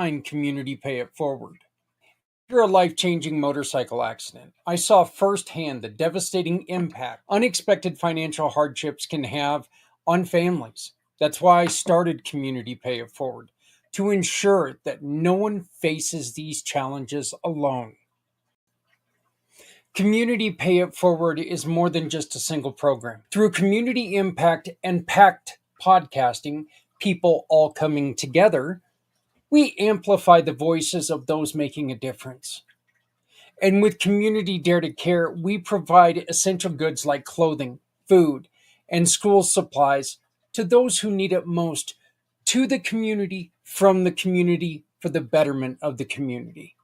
behind Community Pay It Forward. After a life changing motorcycle accident, I saw firsthand the devastating impact unexpected financial hardships can have on families. That's why I started Community Pay It Forward, to ensure that no one faces these challenges alone. Community Pay It Forward is more than just a single program. Through community impact and packed podcasting, people all coming together, we amplify the voices of those making a difference. And with Community Dare to Care, we provide essential goods like clothing, food, and school supplies to those who need it most, to the community, from the community, for the betterment of the community.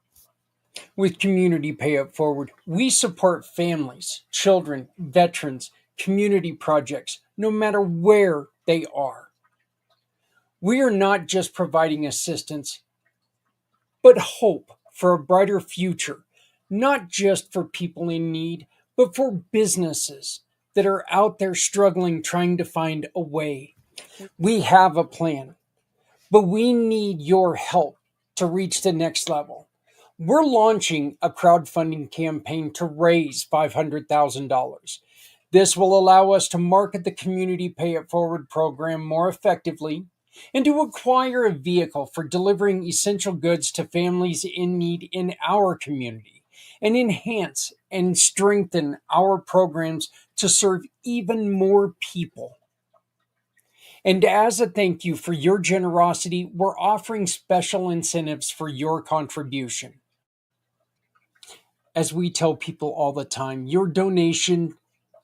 With Community Pay It Forward, we support families, children, veterans, community projects, no matter where they are. We are not just providing assistance, but hope for a brighter future, not just for people in need, but for businesses that are out there struggling, trying to find a way. We have a plan, but we need your help to reach the next level. We're launching a crowdfunding campaign to raise $500,000. This will allow us to market the Community Pay It Forward program more effectively and to acquire a vehicle for delivering essential goods to families in need in our community, and enhance and strengthen our programs to serve even more people. And as a thank you for your generosity, we're offering special incentives for your contribution. As we tell people all the time, your donation,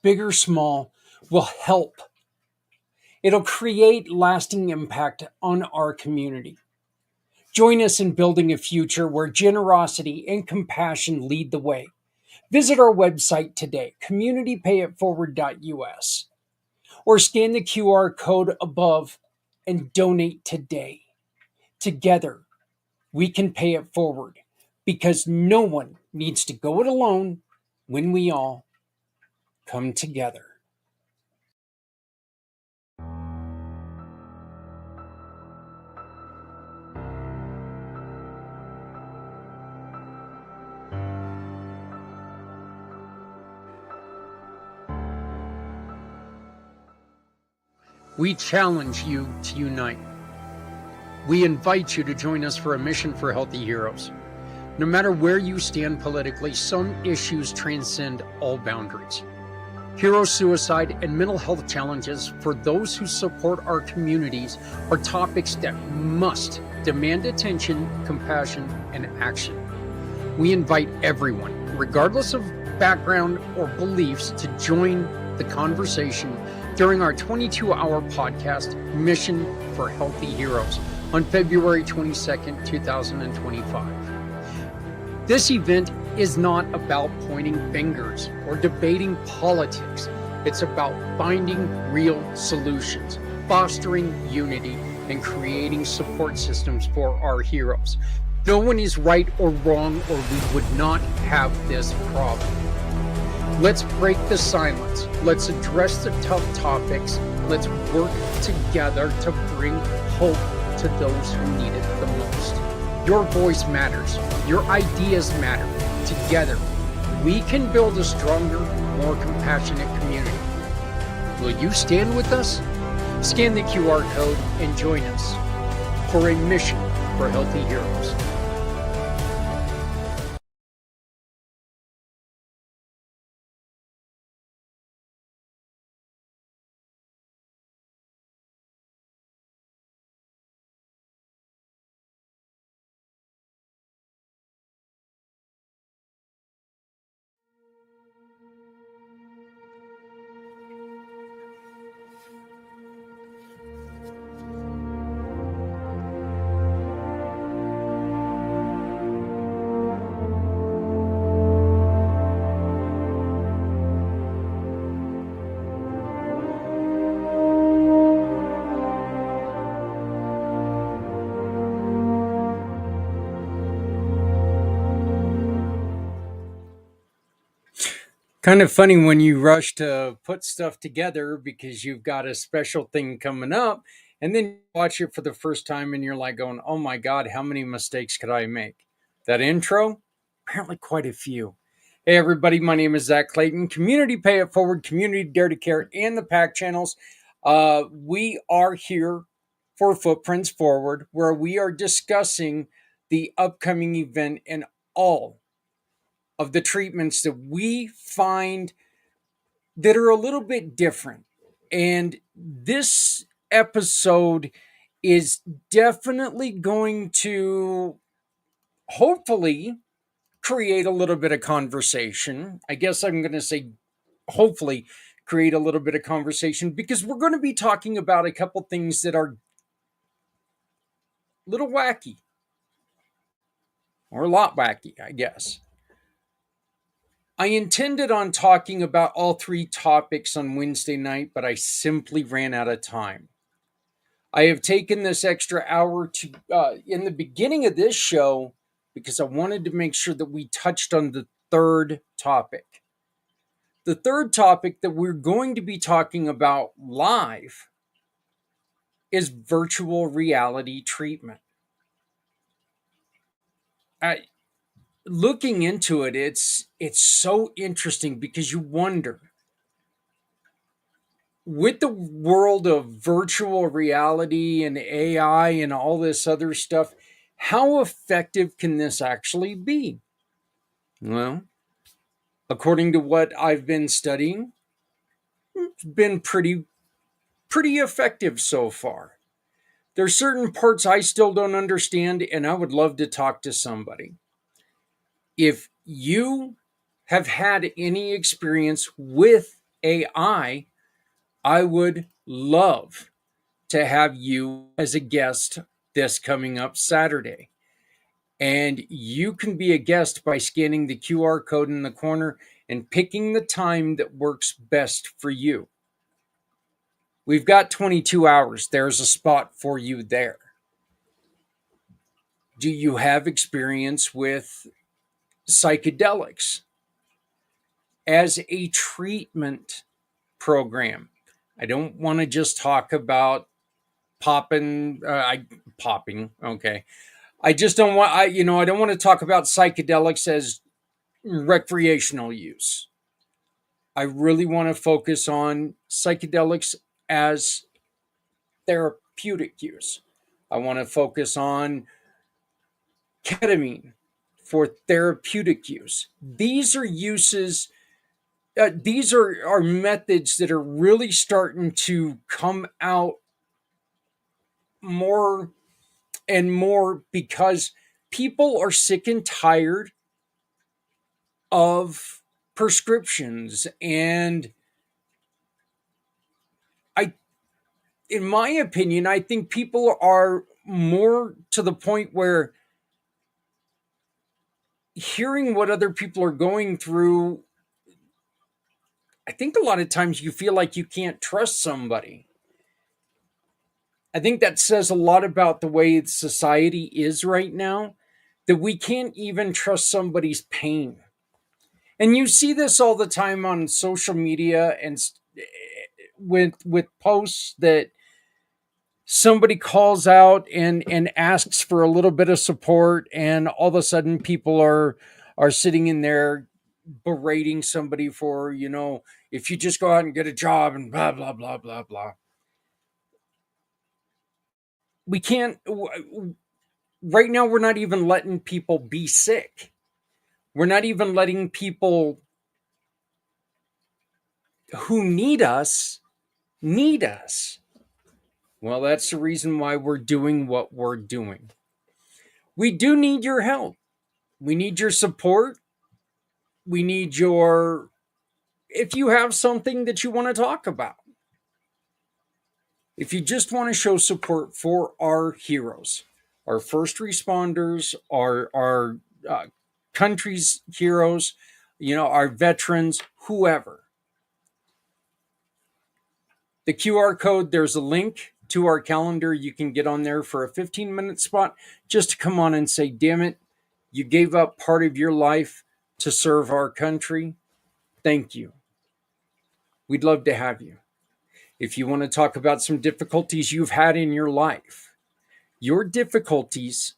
big or small, will help. It'll create lasting impact on our community. Join us in building a future where generosity and compassion lead the way. Visit our website today, communitypayitforward.us, or scan the QR code above and donate today. Together, we can pay it forward, because no one needs to go it alone when we all come together. We challenge you to unite. We invite you to join us for a mission for healthy heroes. No matter where you stand politically, some issues transcend all boundaries. Hero suicide and mental health challenges for those who support our communities are topics that must demand attention, compassion, and action. We invite everyone, regardless of background or beliefs, to join the conversation during our 22-hour podcast, Mission for Healthy Heroes, on February 22nd, 2025. This event is not about pointing fingers or debating politics. It's about finding real solutions, fostering unity, and creating support systems for our heroes. No one is right or wrong, or we would not have this problem. Let's break the silence. Let's address the tough topics. Let's work together to bring hope to those who need it the most. Your voice matters. Your ideas matter. Together, we can build a stronger, more compassionate community. Will you stand with us? Scan the QR code and join us for a mission for healthy heroes. Kind of funny when you rush to put stuff together because you've got a special thing coming up And then you watch it for the first time and you're like going, oh my God, how many mistakes could I make? That intro, apparently quite a few. Hey everybody, my name is Zak Clayton, Community Pay It Forward, Community Dare to Care, and the PAC channels. We are here for Footprints Forward, where we are discussing the upcoming event and all of the treatments that we find that are a little bit different. And this episode is definitely going to hopefully create a little bit of conversation. I guess I'm going to say hopefully create a little bit of conversation, because we're going to be talking about a couple things that are a little wacky, or a lot wacky, I guess. I intended on talking about all three topics on Wednesday night, but I simply ran out of time. I have taken this extra hour to in the beginning of this show because I wanted to make sure that we touched on the third topic. The third topic that we're going to be talking about live is virtual reality treatment. Looking into it, it's so interesting because you wonder, with the world of virtual reality and AI and all this other stuff, how effective can this actually be? Well, according to what I've been studying, it's been pretty effective so far. There's certain parts I still don't understand, and I would love to talk to somebody. If you have had any experience with AI, I would love to have you as a guest this coming up Saturday. And you can be a guest by scanning the QR code in the corner and picking the time that works best for you. We've got 22 hours. There's a spot for you there. Do you have experience with psychedelics as a treatment program? I don't want to just talk about popping. Okay. I just don't want. I don't want to talk about psychedelics as recreational use. I really want to focus on psychedelics as therapeutic use. I want to focus on ketamine for therapeutic use. These are uses, these are methods that are really starting to come out more and more because people are sick and tired of prescriptions. And I, in my opinion, I think people are more to the point where hearing what other people are going through, I think a lot of times you feel like you can't trust somebody. I think that says a lot about the way society is right now, that we can't even trust somebody's pain. And you see this all the time on social media and with posts that somebody calls out and asks for a little bit of support, and all of a sudden people are sitting in there berating somebody for, if you just go out and get a job and blah blah blah blah blah. We can't right now. We're not even letting people be sick. We're not even letting people who need us need us. Well, that's the reason why we're doing what we're doing. We do need your help. We need your support. We need your, if you have something that you want to talk about, if you just want to show support for our heroes, our first responders, our country's heroes, our veterans, whoever. The QR code, there's a link to our calendar. You can get on there for a 15-minute spot just to come on and say, damn it, you gave up part of your life to serve our country. Thank you. We'd love to have you. If you want to talk about some difficulties you've had in your life, your difficulties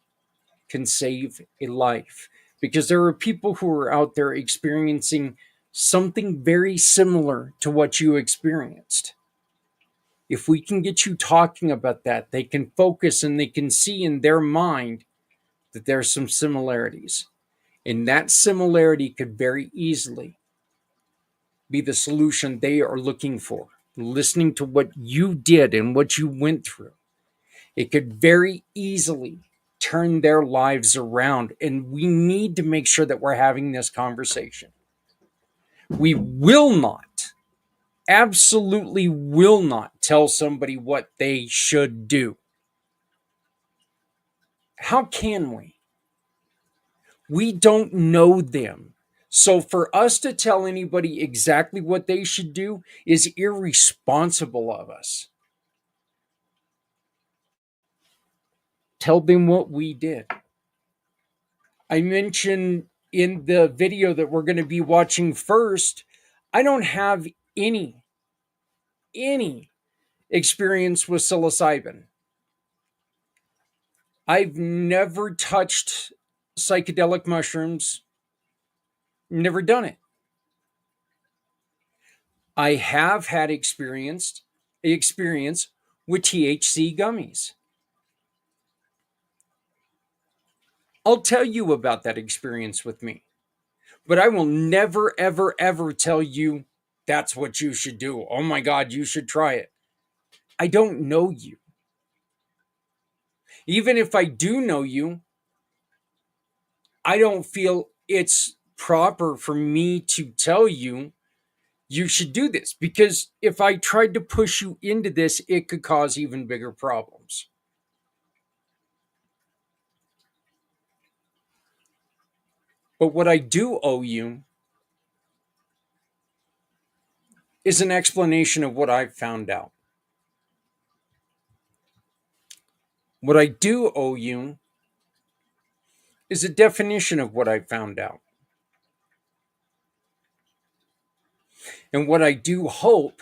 can save a life, because there are people who are out there experiencing something very similar to what you experienced. If we can get you talking about that, they can focus and they can see in their mind that there's some similarities. And that similarity could very easily be the solution they are looking for. Listening to what you did and what you went through, it could very easily turn their lives around. And we need to make sure that we're having this conversation. We will not, absolutely will not tell somebody what they should do. How can we? We don't know them. So for us to tell anybody exactly what they should do is irresponsible of us. Tell them what we did. I mentioned in the video that we're going to be watching first, I don't have any experience with psilocybin. I've never touched psychedelic mushrooms, never done it. I have had experience with THC gummies. I'll tell you about that experience with me, but I will never, ever, ever tell you that's what you should do. Oh my God, you should try it. I don't know you. Even if I do know you, I don't feel it's proper for me to tell you you should do this, because if I tried to push you into this, it could cause even bigger problems. But what I do owe you is an explanation of what I've found out. What I do owe you is a definition of what I found out. And what I do hope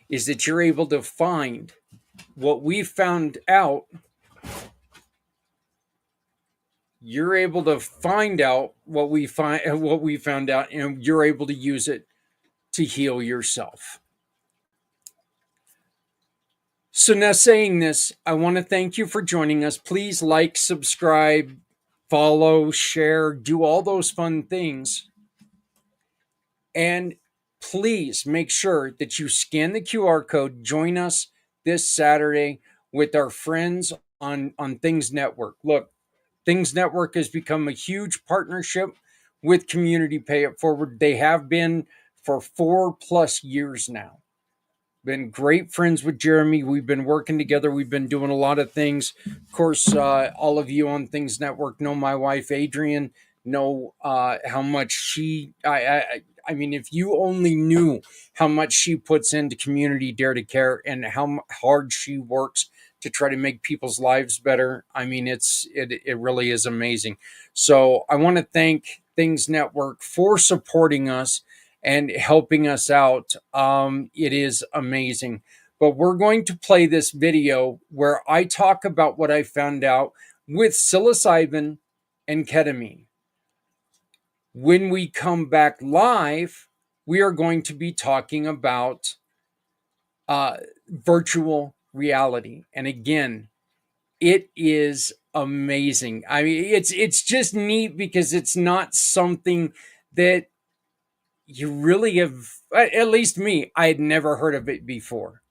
is that you're able to find what we found out. You're able to find out what we found out, and you're able to use it to heal yourself. So now, saying this, I want to thank you for joining us. Please like, subscribe, follow, share, do all those fun things. And please make sure that you scan the QR code. Join us this Saturday with our friends on Things Network. Look, Things Network has become a huge partnership with Community Pay It Forward. They have been for 4+ years now. Been great friends with Jeremy. We've been working together. We've been doing a lot of things. Of course, all of you on Things Network know my wife, Adrian, know how much I mean, if you only knew how much she puts into Community Dare to Care and how hard she works to try to make people's lives better. I mean, it really is amazing. So I want to thank Things Network for supporting us and helping us out. It is amazing. But we're going to play this video where I talk about what I found out with psilocybin and ketamine. When we come back live, we are going to be talking about virtual reality. And again, it is amazing. I mean, it's just neat because it's not something that you really have, at least me, I had never heard of it before.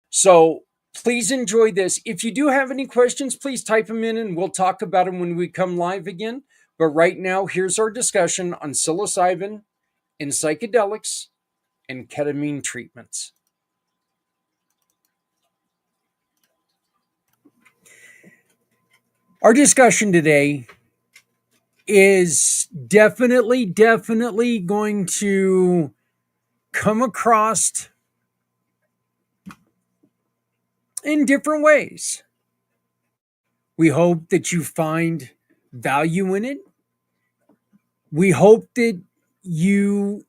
So please enjoy this. If you do have any questions, please type them in and we'll talk about them when we come live again. But right now, here's our discussion on psilocybin and psychedelics and ketamine treatments. Our discussion today is definitely going to come across in different ways. We hope that you find value in it. We hope that you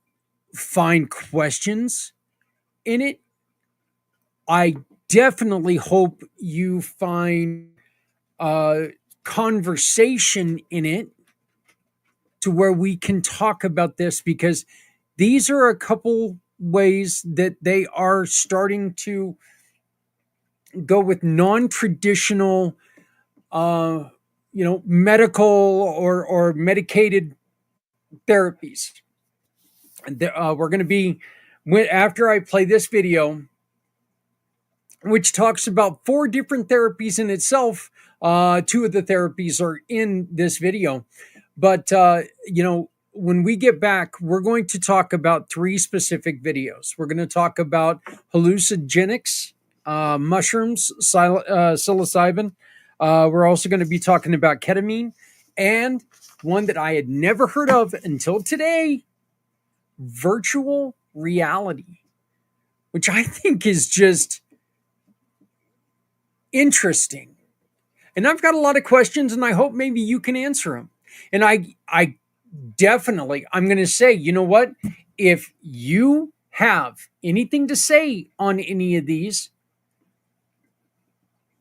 find questions in it. I definitely hope you find conversation in it to where we can talk about this, because these are a couple ways that they are starting to go with non-traditional uh, medical or medicated therapies. We're going to be, after I play this video, which talks about four different therapies in itself. Two of the therapies are in this video. But, when we get back, we're going to talk about three specific videos. We're going to talk about hallucinogenics, mushrooms, psilocybin. We're also going to be talking about ketamine, and one that I had never heard of until today, virtual reality, which I think is just interesting. And I've got a lot of questions, and I hope maybe you can answer them. And I definitely, I'm going to say, you know what? If you have anything to say on any of these,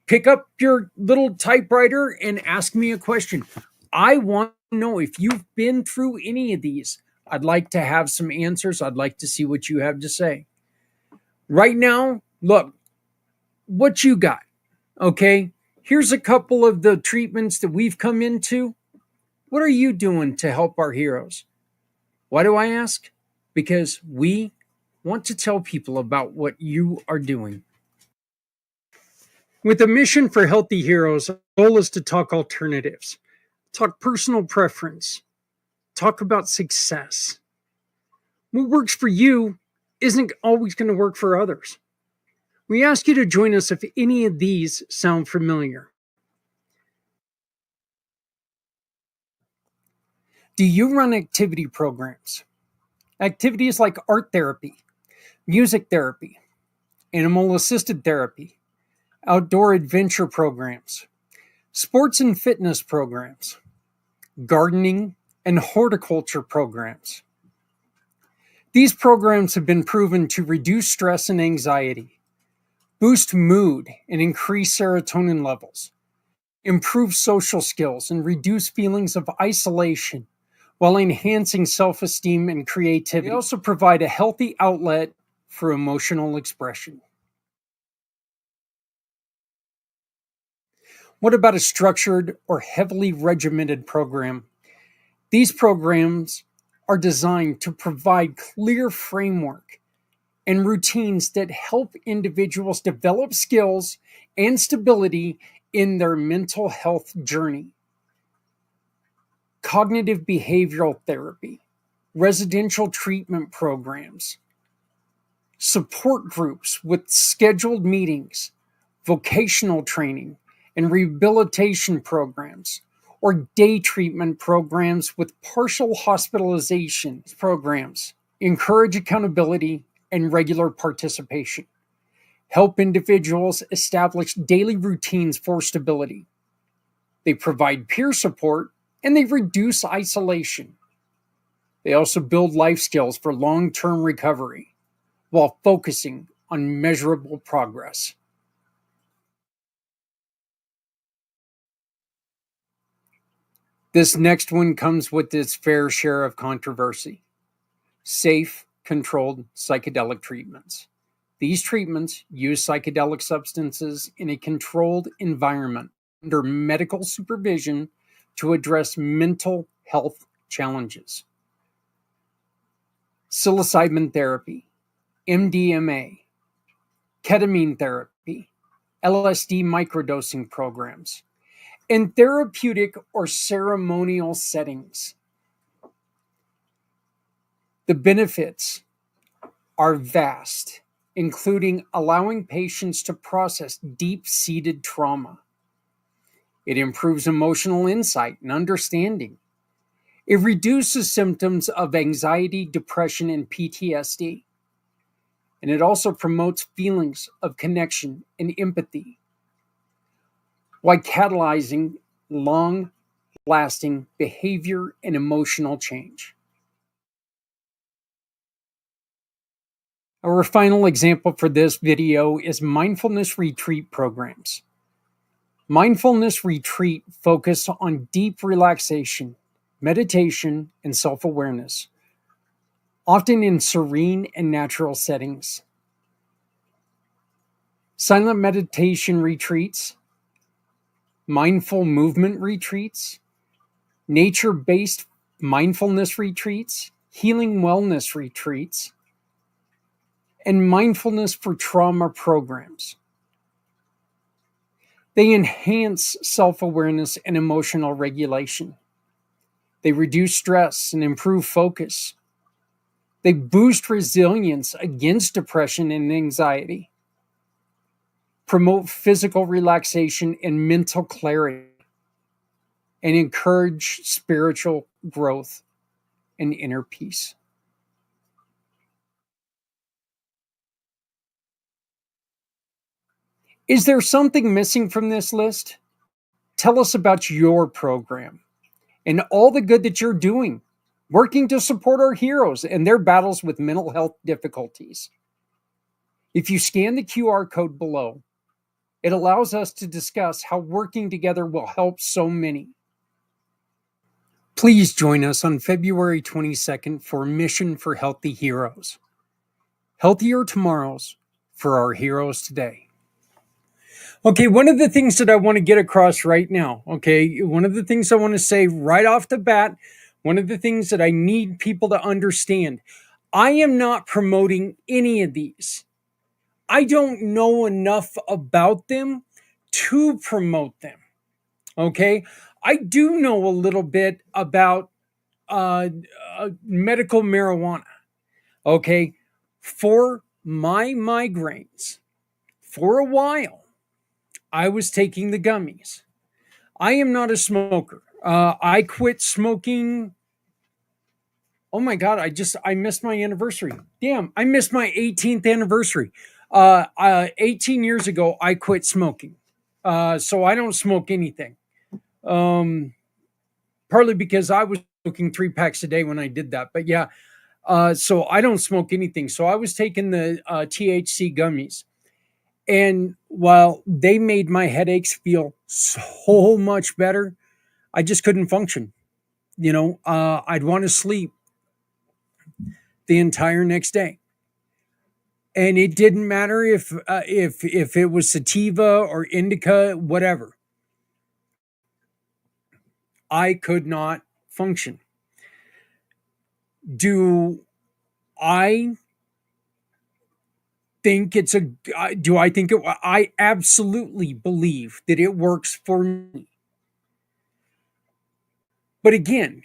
pick up your little typewriter and ask me a question. I want to know if you've been through any of these. I'd like to have some answers. I'd like to see what you have to say. Right now, look, what you got, okay? Here's a couple of the treatments that we've come into. What are you doing to help our heroes? Why do I ask? Because we want to tell people about what you are doing. With a mission for healthy heroes, our goal is to talk alternatives, talk personal preference, talk about success. What works for you isn't always going to work for others. We ask you to join us if any of these sound familiar. Do you run activity programs? Activities like art therapy, music therapy, animal assisted therapy, outdoor adventure programs, sports and fitness programs, gardening and horticulture programs. These programs have been proven to reduce stress and anxiety, boost mood and increase serotonin levels, improve social skills and reduce feelings of isolation while enhancing self-esteem and creativity. They also provide a healthy outlet for emotional expression. What about a structured or heavily regimented program? These programs are designed to provide clear framework and routines that help individuals develop skills and stability in their mental health journey. Cognitive behavioral therapy, residential treatment programs, support groups with scheduled meetings, vocational training, and rehabilitation programs, or day treatment programs with partial hospitalization programs. Encourage accountability and regular participation. Help individuals establish daily routines for stability. They provide peer support and they reduce isolation. They also build life skills for long-term recovery while focusing on measurable progress. This next one comes with its fair share of controversy. Safe, controlled psychedelic treatments. These treatments use psychedelic substances in a controlled environment under medical supervision to address mental health challenges. Psilocybin therapy, MDMA, ketamine therapy, LSD microdosing programs, in therapeutic or ceremonial settings. The benefits are vast, including allowing patients to process deep-seated trauma. It improves emotional insight and understanding. It reduces symptoms of anxiety, depression, and PTSD. And it also promotes feelings of connection and empathy, while catalyzing long-lasting behavior and emotional change. Our final example for this video is mindfulness retreat programs. Mindfulness retreat focus on deep relaxation, meditation, and self-awareness, often in serene and natural settings. Silent meditation retreats, mindful movement retreats, nature-based mindfulness retreats, healing wellness retreats, and mindfulness for trauma programs. They enhance self-awareness and emotional regulation. They reduce stress and improve focus. They boost resilience against depression and anxiety, promote physical relaxation and mental clarity, and encourage spiritual growth and inner peace. Is there something missing from this list? Tell us about your program and all the good that you're doing, working to support our heroes and their battles with mental health difficulties. If you scan the QR code below, it allows us to discuss how working together will help so many. Please join us on February 22nd for Mission for Healthy Heroes. Healthier tomorrows for our heroes today. Okay, one of the things that I want to get across right now, okay, one of the things I want to say right off the bat, one of the things that I need people to understand, I am not promoting any of these. I don't know enough about them to promote them. Okay. I do know a little bit about medical marijuana. Okay. For my migraines, for a while, I was taking the gummies. I am not a smoker. I quit smoking. Oh my God, I missed my anniversary. Damn, I missed my 18th anniversary. 18 years ago, I quit smoking. So I don't smoke anything. Partly because I was smoking 3 packs a day when I did that. But yeah, so I don't smoke anything. So I was taking the THC gummies. And while they made my headaches feel so much better, I just couldn't function. I'd want to sleep the entire next day. And it didn't matter if it was sativa or indica, whatever. I could not function. Do I think it's a do I think it I absolutely believe that it works for me. But again,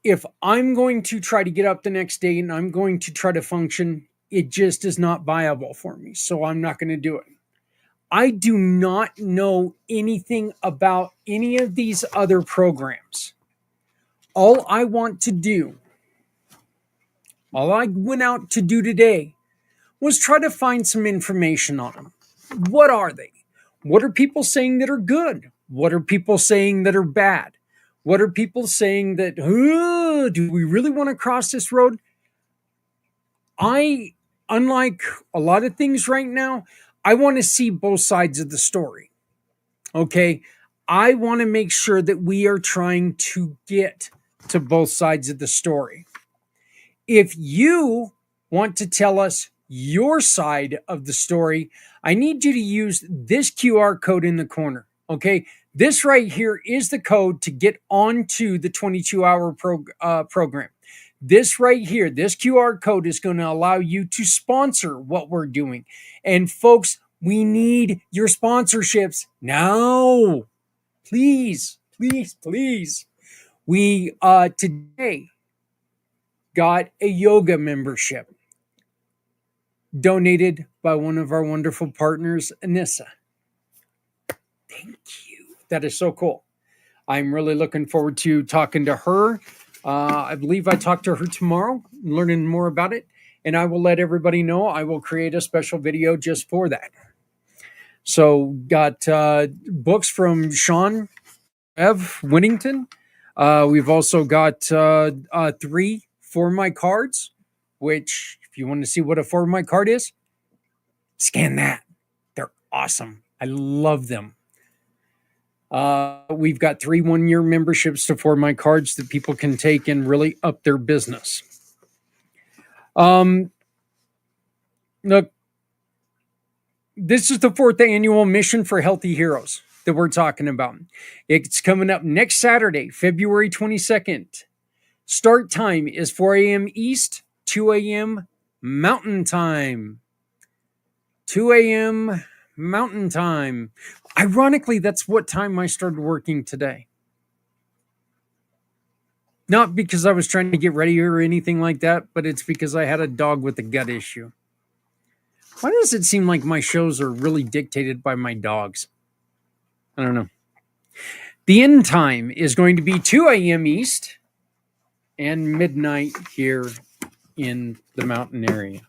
if I'm going to try to get up the next day and I'm going to try to function, it just is not viable for me. So I'm not going to do it. I do not know anything about any of these other programs. All I want to do, all I went out to do today was try to find some information on them. What are they? What are people saying that are good? What are people saying that are bad? What are people saying that, do we really want to cross this road? Unlike a lot of things right now, I want to see both sides of the story. Okay. I want to make sure that we are trying to get to both sides of the story. If you want to tell us your side of the story, I need you to use this QR code in the corner. Okay. This right here is the code to get onto the 22-hour program. This right here, this QR code is going to allow you to sponsor what we're doing. And folks, we need your sponsorships now. Please, please, please. We today got a yoga membership donated by one of our wonderful partners, Anissa. Thank you. That is so cool. I'm really looking forward to talking to her. I believe I talk to her tomorrow, learning more about it. And I will let everybody know I will create a special video just for that. So got books from Sean Ev Winnington. We've also got 3 for my cards, which if If you want to see what a For My card is, scan that. They're awesome. I love them. We've got 3 1-year memberships to For My cards that people can take and really up their business. Look, this is the 4th annual Mission for Healthy Heroes that we're talking about. It's coming up next Saturday, February 22nd. Start time is 4 a.m. East, 2 a.m. Mountain Time. 2 a.m. Mountain Time. Ironically, that's what time I started working today. Not because I was trying to get ready or anything like that, but it's because I had a dog with a gut issue. Why does it seem like my shows are really dictated by my dogs? I don't know. The end time is going to be 2 a.m. East and midnight here in the mountain area.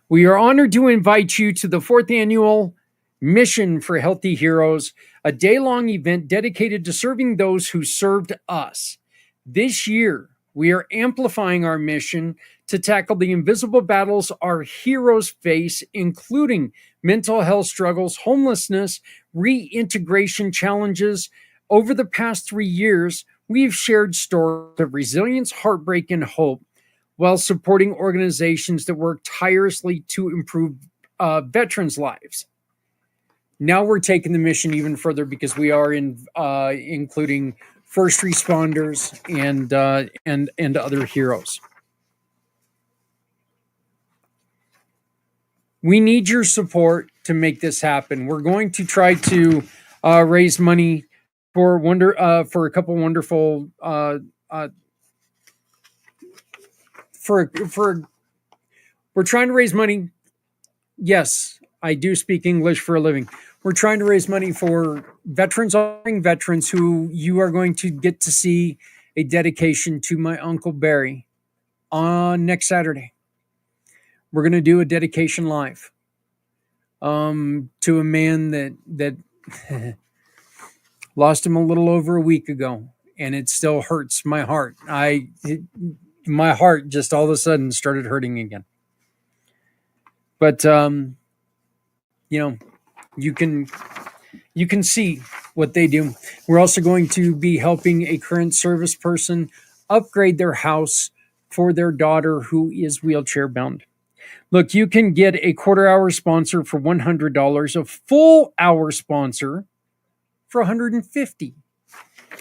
We are honored to invite you to the 4th annual Mission for Healthy Heroes, a day-long event dedicated to serving those who served us. This year, we are amplifying our mission to tackle the invisible battles our heroes face, including mental health struggles, homelessness, reintegration challenges. Over the past 3 years, we've shared stories of resilience, heartbreak, and hope while supporting organizations that work tirelessly to improve veterans' lives. Now we're taking the mission even further because we are including first responders and other heroes. We need your support to make this happen. We're going to try to raise money for a couple wonderful we're trying to raise money. Yes, I do speak English for a living. We're trying to raise money for veterans, honoring veterans, who you are going to get to see a dedication to my Uncle Barry on next Saturday. We're going to do a dedication live to a man that lost him a little over a week ago, and it still hurts my heart. My heart just all of a sudden started hurting again. But you can see what they do. We're also going to be helping a current service person upgrade their house for their daughter who is wheelchair bound. Look, you can get a quarter-hour sponsor for $100, a full-hour sponsor for $150.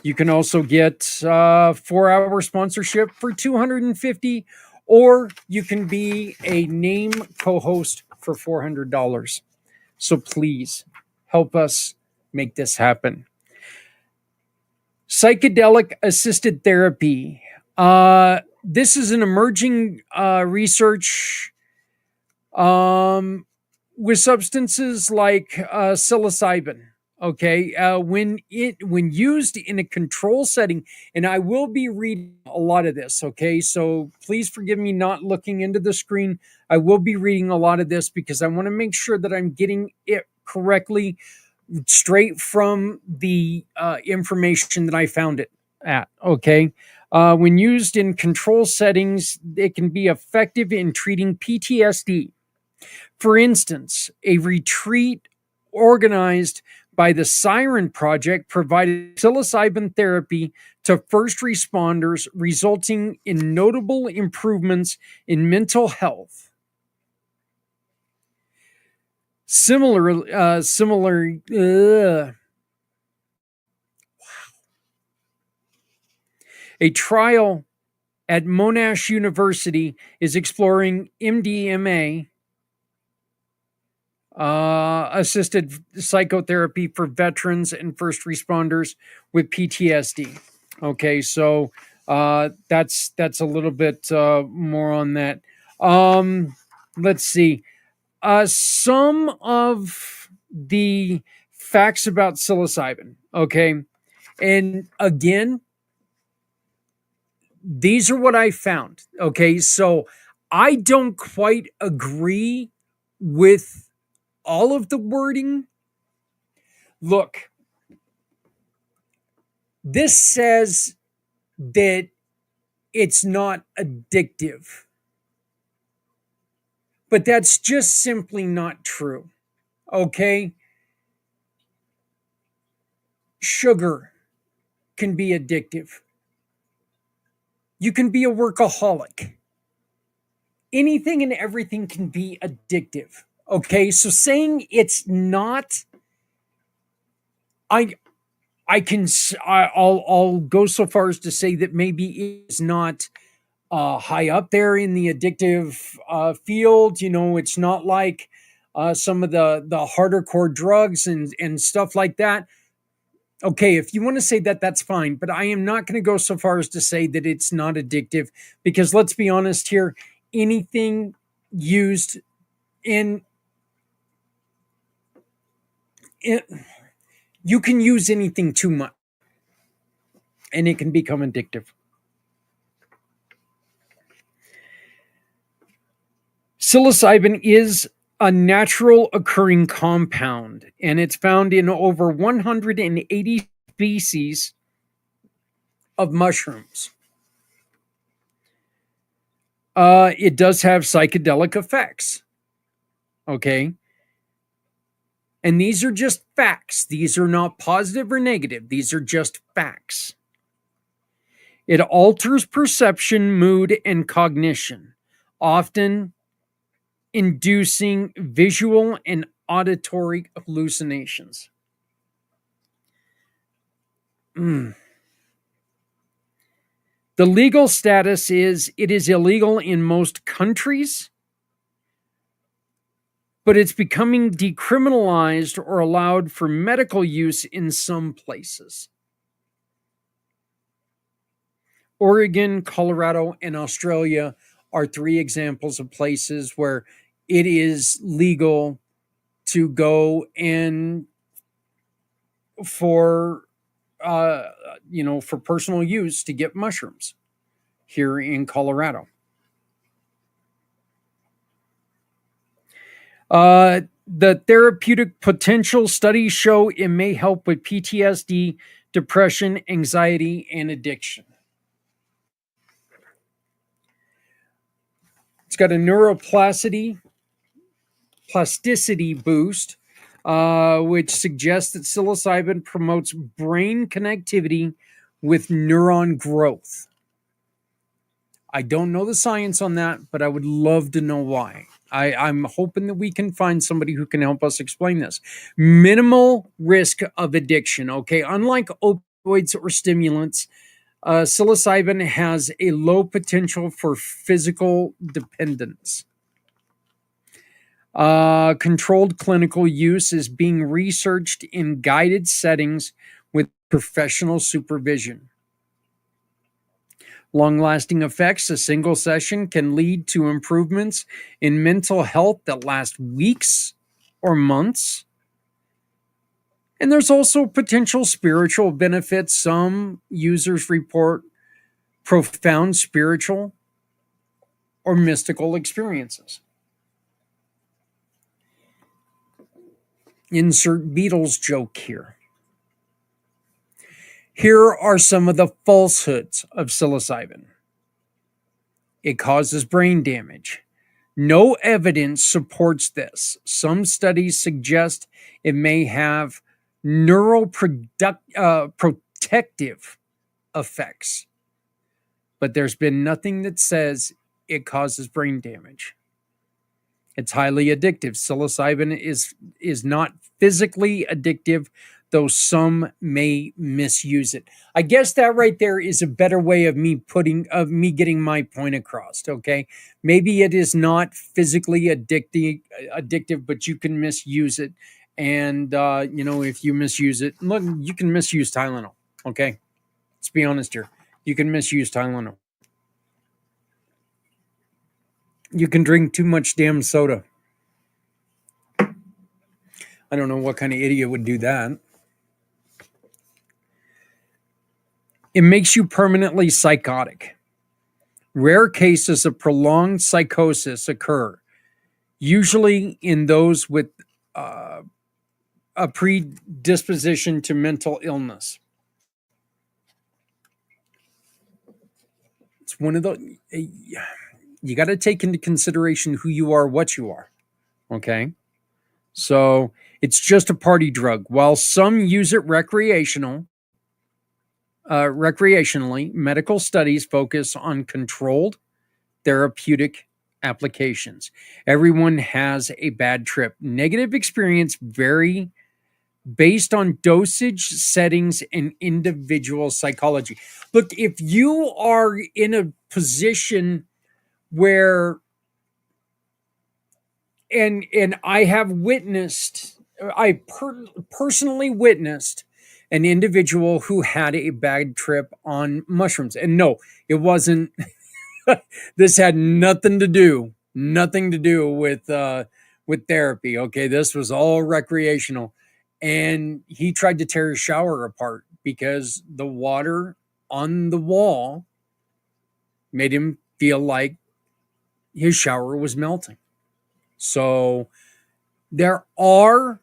You can also get 4-hour sponsorship for $250, or you can be a name co-host for $400. So please help us make this happen. Psychedelic assisted therapy. This is an emerging research with substances like psilocybin. Okay, when used in a control setting, and I will be reading a lot of this. Okay, so please forgive me not looking into the screen. I will be reading a lot of this because I want to make sure that I'm getting it correctly, straight from the information that I found it at. Okay, when used in control settings, it can be effective in treating PTSD. For instance, a retreat organized by the Siren Project provided psilocybin therapy to first responders, resulting in notable improvements in mental health. A trial at Monash University is exploring MDMA assisted psychotherapy for veterans and first responders with PTSD. Okay, so that's a little bit more on that. Let's see. Some of the facts about psilocybin. Okay, and again, these are what I found. Okay, so I don't quite agree with all of the wording. Look, this says that it's not addictive. But that's just simply not true. Okay? Sugar can be addictive. You can be a workaholic. Anything and everything can be addictive. Okay? So saying it's not, I I can I'll go so far as to say that maybe it's not high up there in the addictive field. It's not like some of the harder core drugs and stuff like that. Okay, if you want to say that, that's fine. But I am not going to go so far as to say that it's not addictive, because let's be honest here, anything used in, in you can use anything too much and it can become addictive. Psilocybin is a natural occurring compound, and it's found in over 180 species of mushrooms. It does have psychedelic effects. Okay. And these are just facts. These are not positive or negative. These are just facts. It alters perception, mood, and cognition, often inducing visual and auditory hallucinations. Mm. The legal status is it is illegal in most countries, but it's becoming decriminalized or allowed for medical use in some places. Oregon, Colorado, and Australia are three examples of places where it is legal to go and for uh, for personal use to get mushrooms here in Colorado. The therapeutic potential studies show it may help with PTSD, depression, anxiety, and addiction. It's got a plasticity boost, which suggests that psilocybin promotes brain connectivity with neuron growth. I don't know the science on that, but I would love to know why. I'm hoping that we can find somebody who can help us explain this. Minimal risk of addiction. Okay, unlike opioids or stimulants, psilocybin has a low potential for physical dependence. Controlled clinical use is being researched in guided settings with professional supervision. Long lasting effects, a single session can lead to improvements in mental health that last weeks or months. And there's also potential spiritual benefits. Some users report profound spiritual or mystical experiences. Insert Beatles joke here. Here are some of the falsehoods of psilocybin. It causes brain damage. No evidence supports this. Some studies suggest it may have protective effects, but there's been nothing that says it causes brain damage. It's highly addictive. Psilocybin is not physically addictive, though some may misuse it. I guess that right there is a better way of me getting my point across. Okay, maybe it is not physically addictive, but you can misuse it. And if you misuse it, look, you can misuse Tylenol. Okay, let's be honest here. You can misuse Tylenol. You can drink too much damn soda. I don't know what kind of idiot would do that. It makes you permanently psychotic. Rare cases of prolonged psychosis occur, usually in those with a predisposition to mental illness. It's one of the. you got to take into consideration who you are, what you are. Okay. So it's just a party drug. While some use it recreationally, medical studies focus on controlled therapeutic applications. Everyone has a bad trip. Negative experience vary based on dosage, settings, and individual psychology. Look, if you are in a position where, and I have witnessed, personally witnessed an individual who had a bad trip on mushrooms. And no, it wasn't, this had nothing to do with therapy. Okay. This was all recreational. And he tried to tear his shower apart because the water on the wall made him feel like his shower was melting. So there are,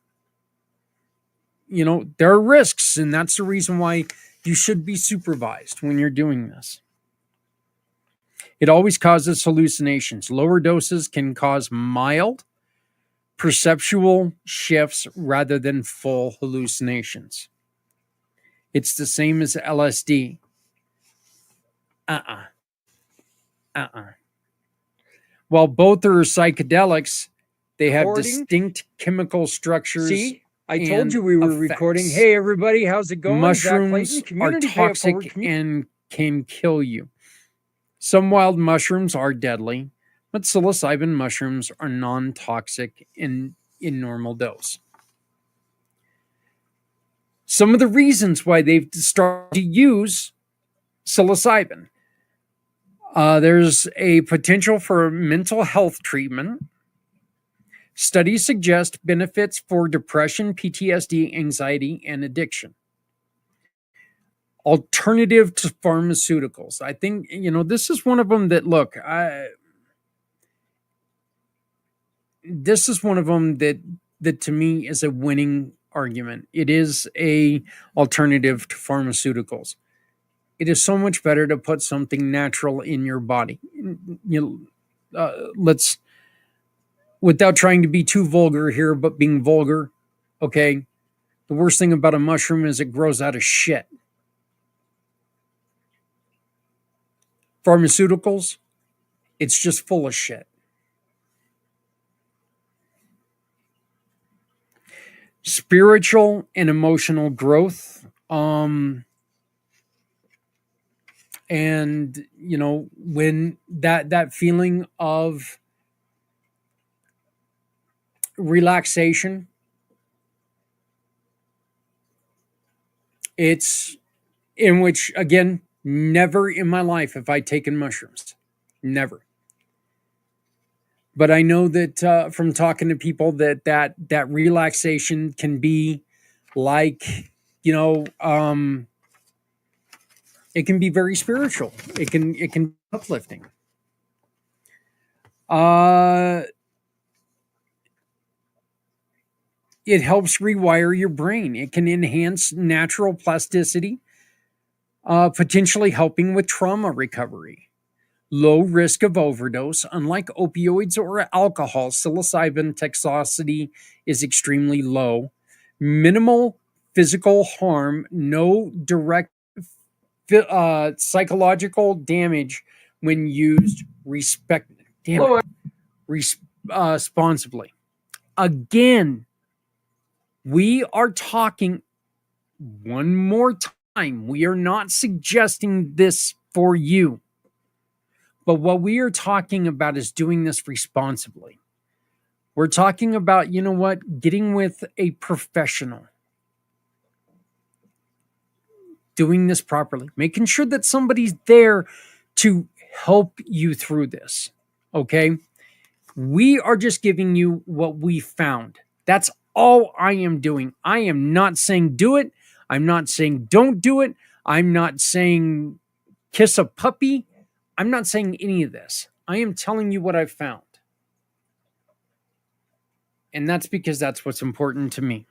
there are risks, and that's the reason why you should be supervised when you're doing this. It always causes hallucinations. Lower doses can cause mild perceptual shifts rather than full hallucinations. It's the same as LSD. While both are psychedelics, they have distinct chemical structures. See, I told you we were recording. Hey, everybody, how's it going? Mushrooms Zak Clayton, are toxic and can kill you. Some wild mushrooms are deadly, but psilocybin mushrooms are non-toxic in normal dose. Some of the reasons why they've started to use psilocybin. There's a potential for mental health treatment. Studies suggest benefits for depression, PTSD, anxiety, and addiction. Alternative to pharmaceuticals. I think, this is one of them that, look, this is one of them that to me is a winning argument. It is a alternative to pharmaceuticals. It is so much better to put something natural in your body. Let's, without trying to be too vulgar here, but being vulgar, okay, the worst thing about a mushroom is it grows out of shit. Pharmaceuticals, it's just full of shit. Spiritual and emotional growth. And when that feeling of relaxation, it's in which, again, never in my life have I taken mushrooms. Never. But I know that from talking to people that relaxation can be like, it can be very spiritual. It can be uplifting. It helps rewire your brain. It can enhance natural plasticity, potentially helping with trauma recovery. Low risk of overdose. Unlike opioids or alcohol, psilocybin toxicity is extremely low. Minimal physical harm, no direct psychological damage when used responsibly. Again, we are talking one more time. We are not suggesting this for you. But what we are talking about is doing this responsibly. We're talking about, getting with a professional. Doing this properly. Making sure that somebody's there to help you through this. Okay? We are just giving you what we found. That's all I am doing. I am not saying do it. I'm not saying don't do it. I'm not saying kiss a puppy. I'm not saying any of this. I am telling you what I've found. And that's because that's what's important to me.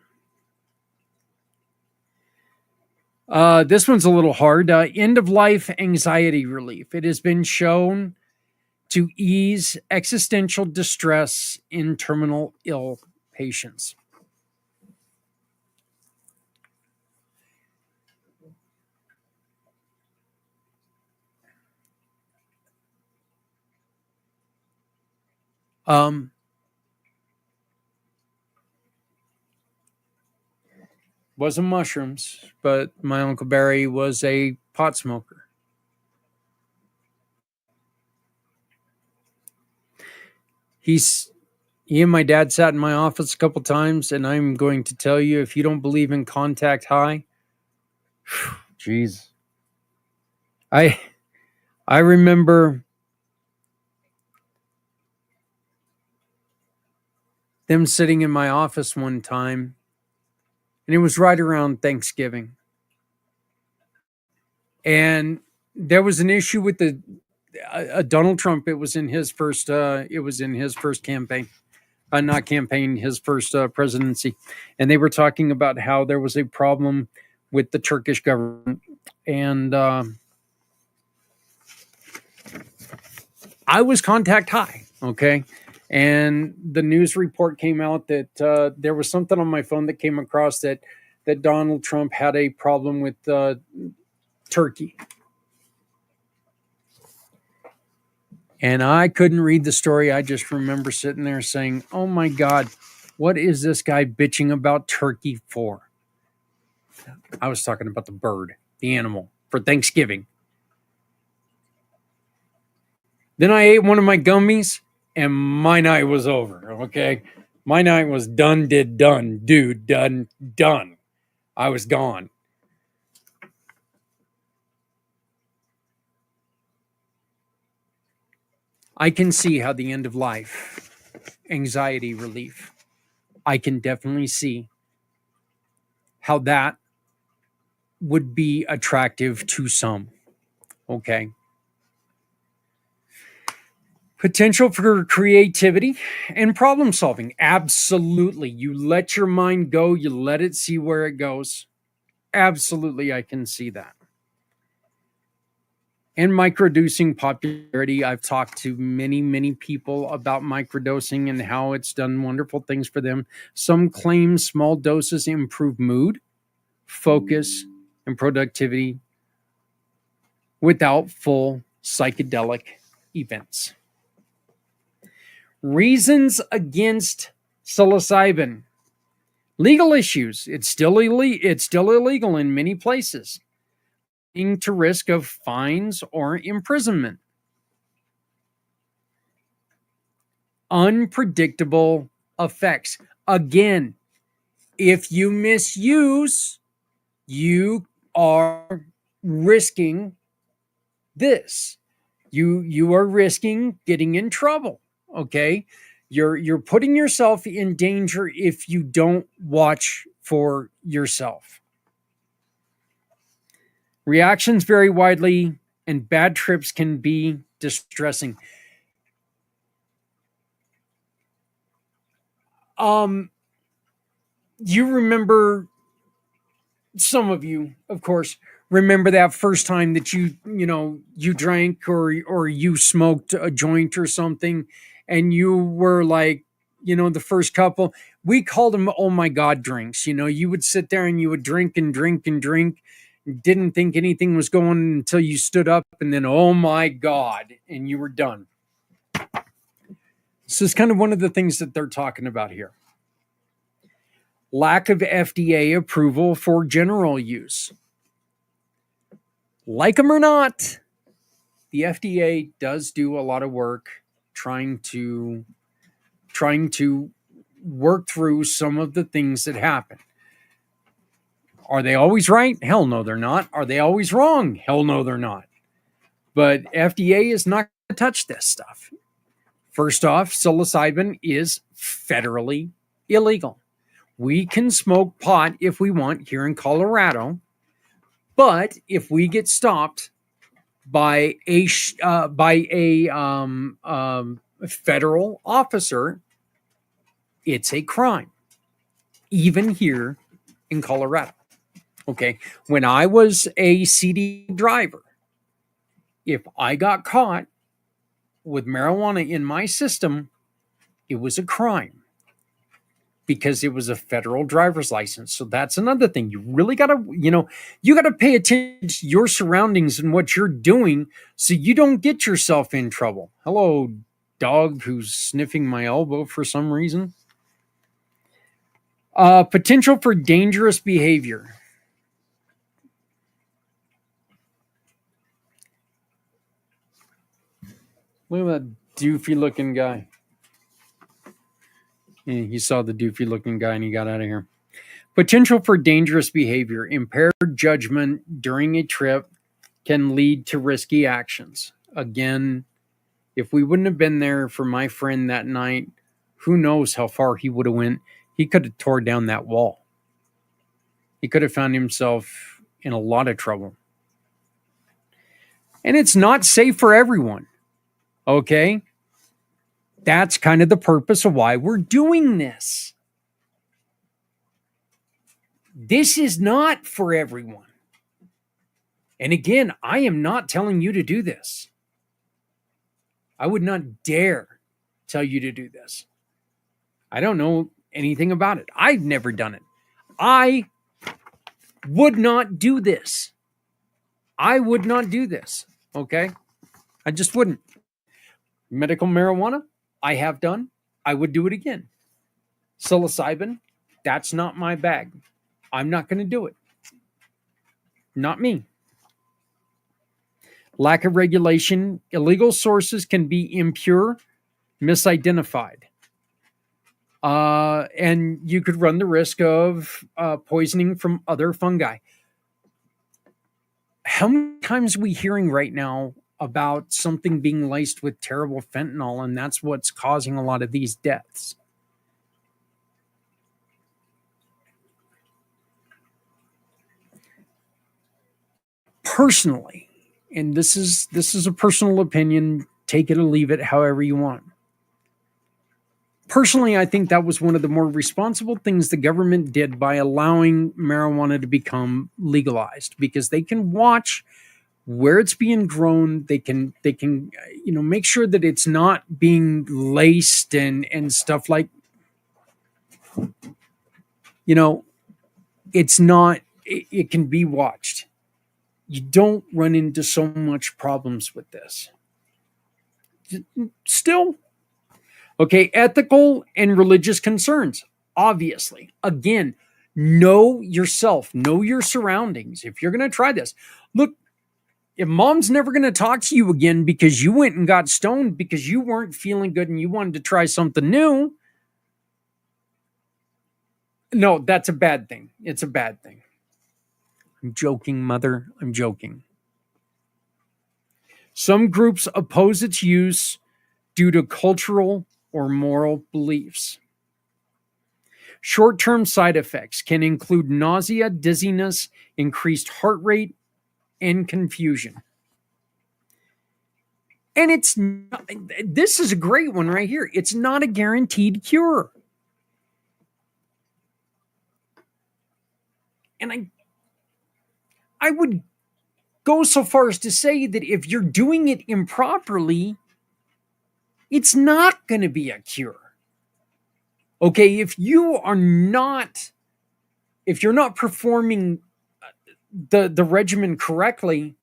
This one's a little hard. End of life anxiety relief. It has been shown to ease existential distress in terminal ill patients. Wasn't mushrooms, but my Uncle Barry was a pot smoker. He and my dad sat in my office a couple times, and I'm going to tell you, if you don't believe in contact high, jeez. I remember them sitting in my office one time, and it was right around Thanksgiving. And there was an issue with the Donald Trump. It was in his first campaign. Not campaign, his first presidency. And they were talking about how there was a problem with the Turkish government. And I was contact high, okay? And the news report came out that there was something on my phone that came across that Donald Trump had a problem with Turkey. And I couldn't read the story. I just remember sitting there saying, oh my God, what is this guy bitching about Turkey for? I was talking about the bird, the animal, for Thanksgiving. Then I ate one of my gummies, and my night was over, okay? My night was done. Dude, done. I was gone. I can see how the end of life, anxiety relief, I can definitely see how that would be attractive to some, okay? Potential for creativity and problem solving. Absolutely. You let your mind go. You let it see where it goes. Absolutely, I can see that. And microdosing popularity. I've talked to many, many people about microdosing and how it's done wonderful things for them. Some claim small doses improve mood, focus, and productivity without full psychedelic events. Reasons against psilocybin. Legal issues. It's still illegal in many places, leading to risk of fines or imprisonment. Unpredictable effects. Again, if you misuse, you are risking this. You are risking getting in trouble. Okay, you're putting yourself in danger if you don't watch for yourself. Reactions vary widely, and bad trips can be distressing. You remember, some of you, of course, remember that first time that you drank or you smoked a joint or something, and you were like, the first couple, we called them oh my God drinks. You would sit there and you would drink and drink and drink, didn't think anything was going until you stood up, and then oh my God, and you were done. So it's kind of one of the things that they're talking about here. Lack of FDA approval for general use. Like them or not, the FDA does do a lot of work trying to work through some of the things that happen. Are they always right? Hell no, they're not. Are they always wrong? Hell no, they're not. But FDA is not going to touch this stuff. First off, psilocybin is federally illegal. We can smoke pot if we want here in Colorado, but if we get stopped by a federal officer, it's a crime, even here in Colorado. Okay, when I was a CD driver, if I got caught with marijuana in my system, it was a crime because it was a federal driver's license. So that's another thing. You really got to, you got to pay attention to your surroundings and what you're doing so you don't get yourself in trouble. Hello, dog who's sniffing my elbow for some reason. Potential for dangerous behavior. Look at that doofy looking guy. Yeah, he saw the doofy looking guy and he got out of here. Potential for dangerous behavior. Impaired judgment during a trip can lead to risky actions. Again, if we wouldn't have been there for my friend that night, who knows how far he would have went. He could have tore down that wall. He could have found himself in a lot of trouble. And it's not safe for everyone. Okay? That's kind of the purpose of why we're doing this. This is not for everyone. And again, I am not telling you to do this. I would not dare tell you to do this. I don't know anything about it. I've never done it. I would not do this. I would not do this. Okay? I just wouldn't. Medical marijuana, I have done. I would do it again. Psilocybin, that's not my bag. I'm not going to do it. Not me. Lack of regulation. Illegal sources can be impure, misidentified. And you could run the risk of poisoning from other fungi. How many times are we hearing right now about something being laced with terrible fentanyl, and that's what's causing a lot of these deaths? Personally, and this is a personal opinion, take it or leave it however you want. Personally, I think that was one of the more responsible things the government did by allowing marijuana to become legalized, because they can watch where it's being grown. They can make sure that it's not being laced and stuff like, it's not, it can be watched. You don't run into so much problems with this. Still, okay, ethical and religious concerns, obviously. Again, know yourself, know your surroundings. If you're going to try this, look, if mom's never going to talk to you again because you went and got stoned because you weren't feeling good and you wanted to try something new, no, that's a bad thing. It's a bad thing. I'm joking, mother. I'm joking. Some groups oppose its use due to cultural or moral beliefs. Short-term side effects can include nausea, dizziness, increased heart rate, and confusion. And this is a great one right here. It's not a guaranteed cure. And I would go so far as to say that if you're doing it improperly, it's not going to be a cure. Okay, if you're not performing the regimen correctly,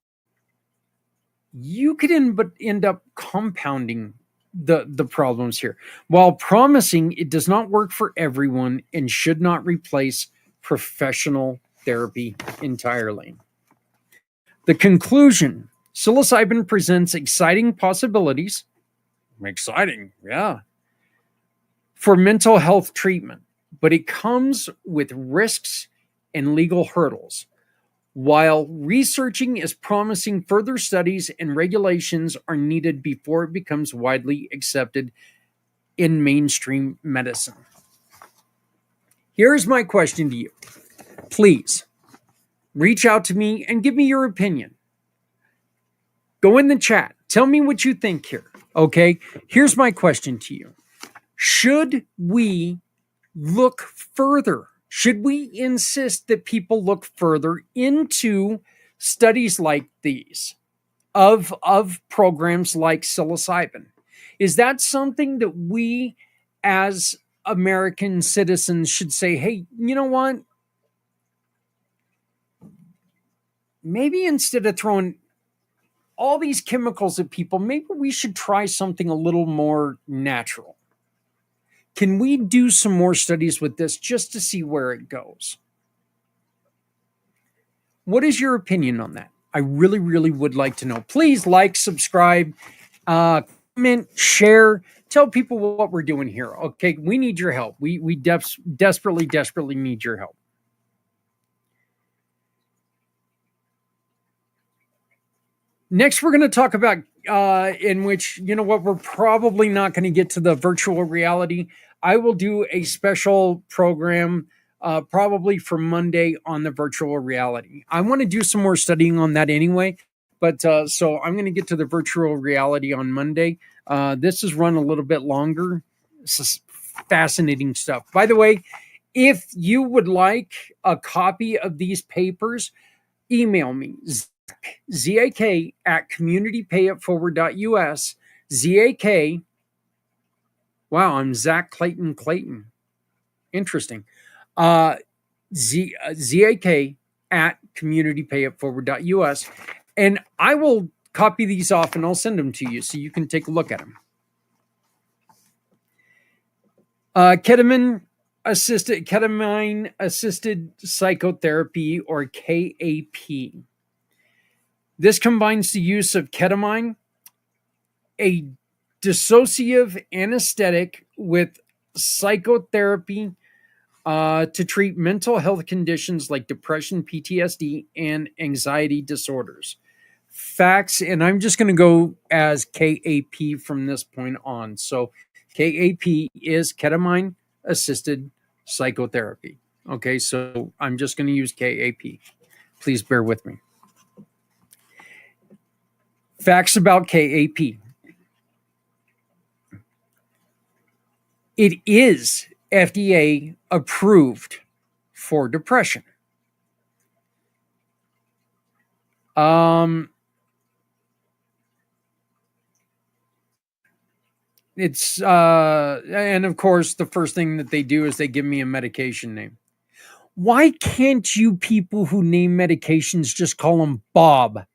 you could end up compounding the problems here. While promising, it does not work for everyone and should not replace professional therapy entirely. The conclusion: psilocybin presents exciting possibilities. Exciting, yeah. For mental health treatment, but it comes with risks and legal hurdles. While researching is promising, further studies and regulations are needed before it becomes widely accepted in mainstream medicine. Here's my question to you. Please reach out to me and give me your opinion. Go in the chat. Tell me what you think here. Okay? Here's my question to you. Should we look further? Should we insist that people look further into studies like these of programs like psilocybin? Is that something that we as American citizens should say, hey, you know what? Maybe instead of throwing all these chemicals at people, maybe we should try something a little more natural. Can we do some more studies with this just to see where it goes? What is your opinion on that? I really, really would like to know. Please like, subscribe, comment, share, tell people what we're doing here. Okay, we need your help. We desperately, desperately need your help. Next, we're going to talk about in which, you know what, we're probably not going to get to the virtual reality. I will do a special program probably for Monday on the virtual reality. I want to do some more studying on that anyway, but so I'm going to get to the virtual reality on Monday. This is run a little bit longer. This is fascinating stuff. By the way, if you would like a copy of these papers, email me, Zak at communitypayitforward.us. Zak. Wow, I'm Zak Clayton. Interesting. Zak at communitypayitforward.us. And I will copy these off and I'll send them to you so you can take a look at them. Ketamine assisted psychotherapy, or KAP. This combines the use of ketamine, a dissociative anesthetic, with psychotherapy to treat mental health conditions like depression, PTSD, and anxiety disorders. Facts, and I'm just going to go as KAP from this point on. So KAP is ketamine assisted psychotherapy. Okay, so I'm just going to use KAP. Please bear with me. Facts about KAP. It is FDA approved for depression. It's and of course the first thing that they do is they give me a medication name. Why can't you people who name medications just call them Bob,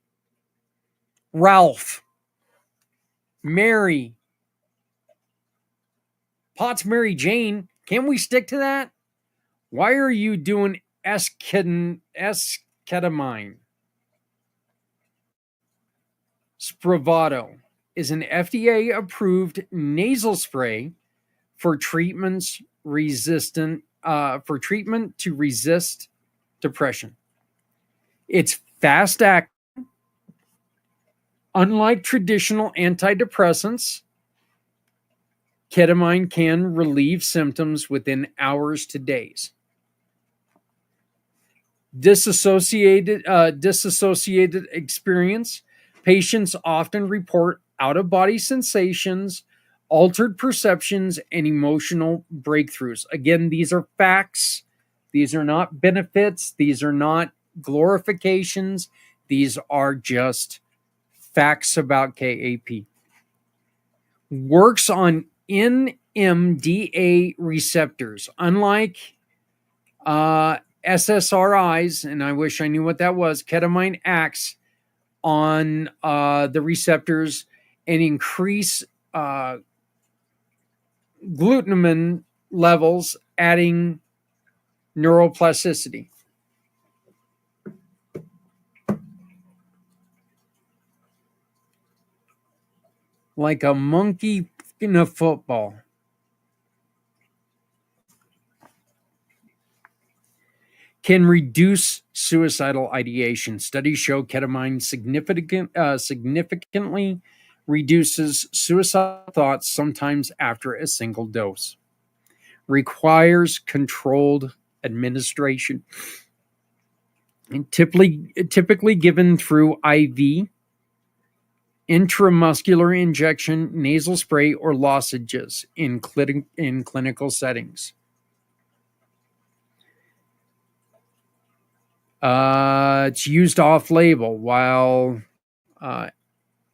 Ralph, Mary, Potts, Mary Jane? Can't we stick to that? Why are you doing esketamine? Spravato is an FDA approved nasal spray for treatment to resist depression. It's fast acting. Unlike traditional antidepressants, ketamine can relieve symptoms within hours to days. Disassociated experience. Patients often report out-of-body sensations, altered perceptions, and emotional breakthroughs. Again, these are facts. These are not benefits. These are not glorifications. These are just facts about KAP. Works on NMDA receptors. Unlike SSRIs, and I wish I knew what that was, ketamine acts on the receptors and increase glutamine levels, adding neuroplasticity. Like a monkey in a football. Can reduce suicidal ideation. Studies show ketamine significantly reduces suicidal thoughts, sometimes after a single dose. Requires controlled administration. And typically given through IV, intramuscular injection, nasal spray, or lozenges in clinical settings. It's used off-label, while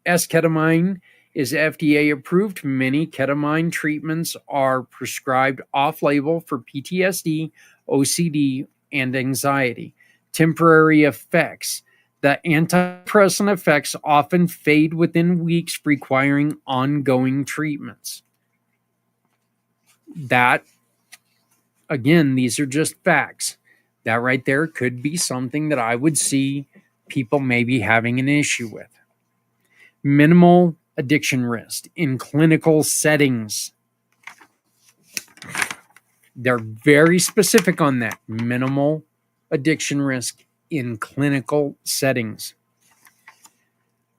S-ketamine is FDA approved. Many ketamine treatments are prescribed off-label for PTSD, OCD, and anxiety. Temporary effects. The antidepressant effects often fade within weeks, requiring ongoing treatments. That, again, these are just facts. That right there could be something that I would see people maybe having an issue with. Minimal addiction risk in clinical settings. They're very specific on that. Minimal addiction risk in clinical settings.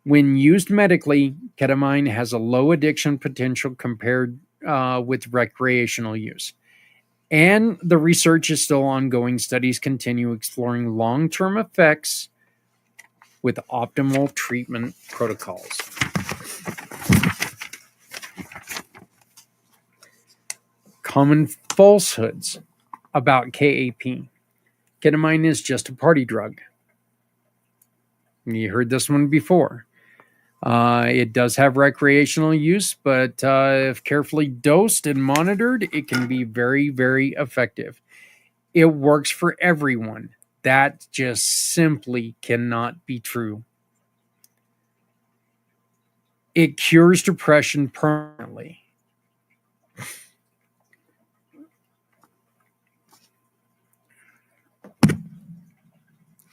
When used medically, ketamine has a low addiction potential compared with recreational use. And the research is still ongoing. Studies continue exploring long-term effects with optimal treatment protocols. Common falsehoods about KAP. Ketamine is just a party drug. You heard this one before. It does have recreational use, but if carefully dosed and monitored, it can be very, very effective. It works for everyone. That just simply cannot be true. It cures depression permanently.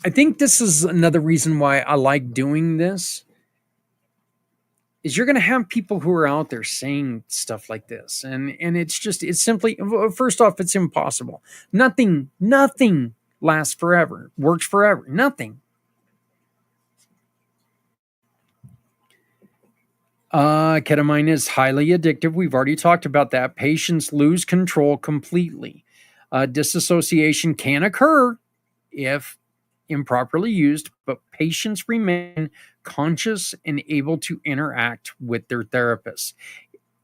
I think this is another reason why I like doing this, is you're going to have people who are out there saying stuff like this. And it's simply, first off, it's impossible. Nothing lasts forever, works forever. Nothing. Ketamine is highly addictive. We've already talked about that. Patients lose control completely. Disassociation can occur if improperly used, but patients remain conscious and able to interact with their therapist.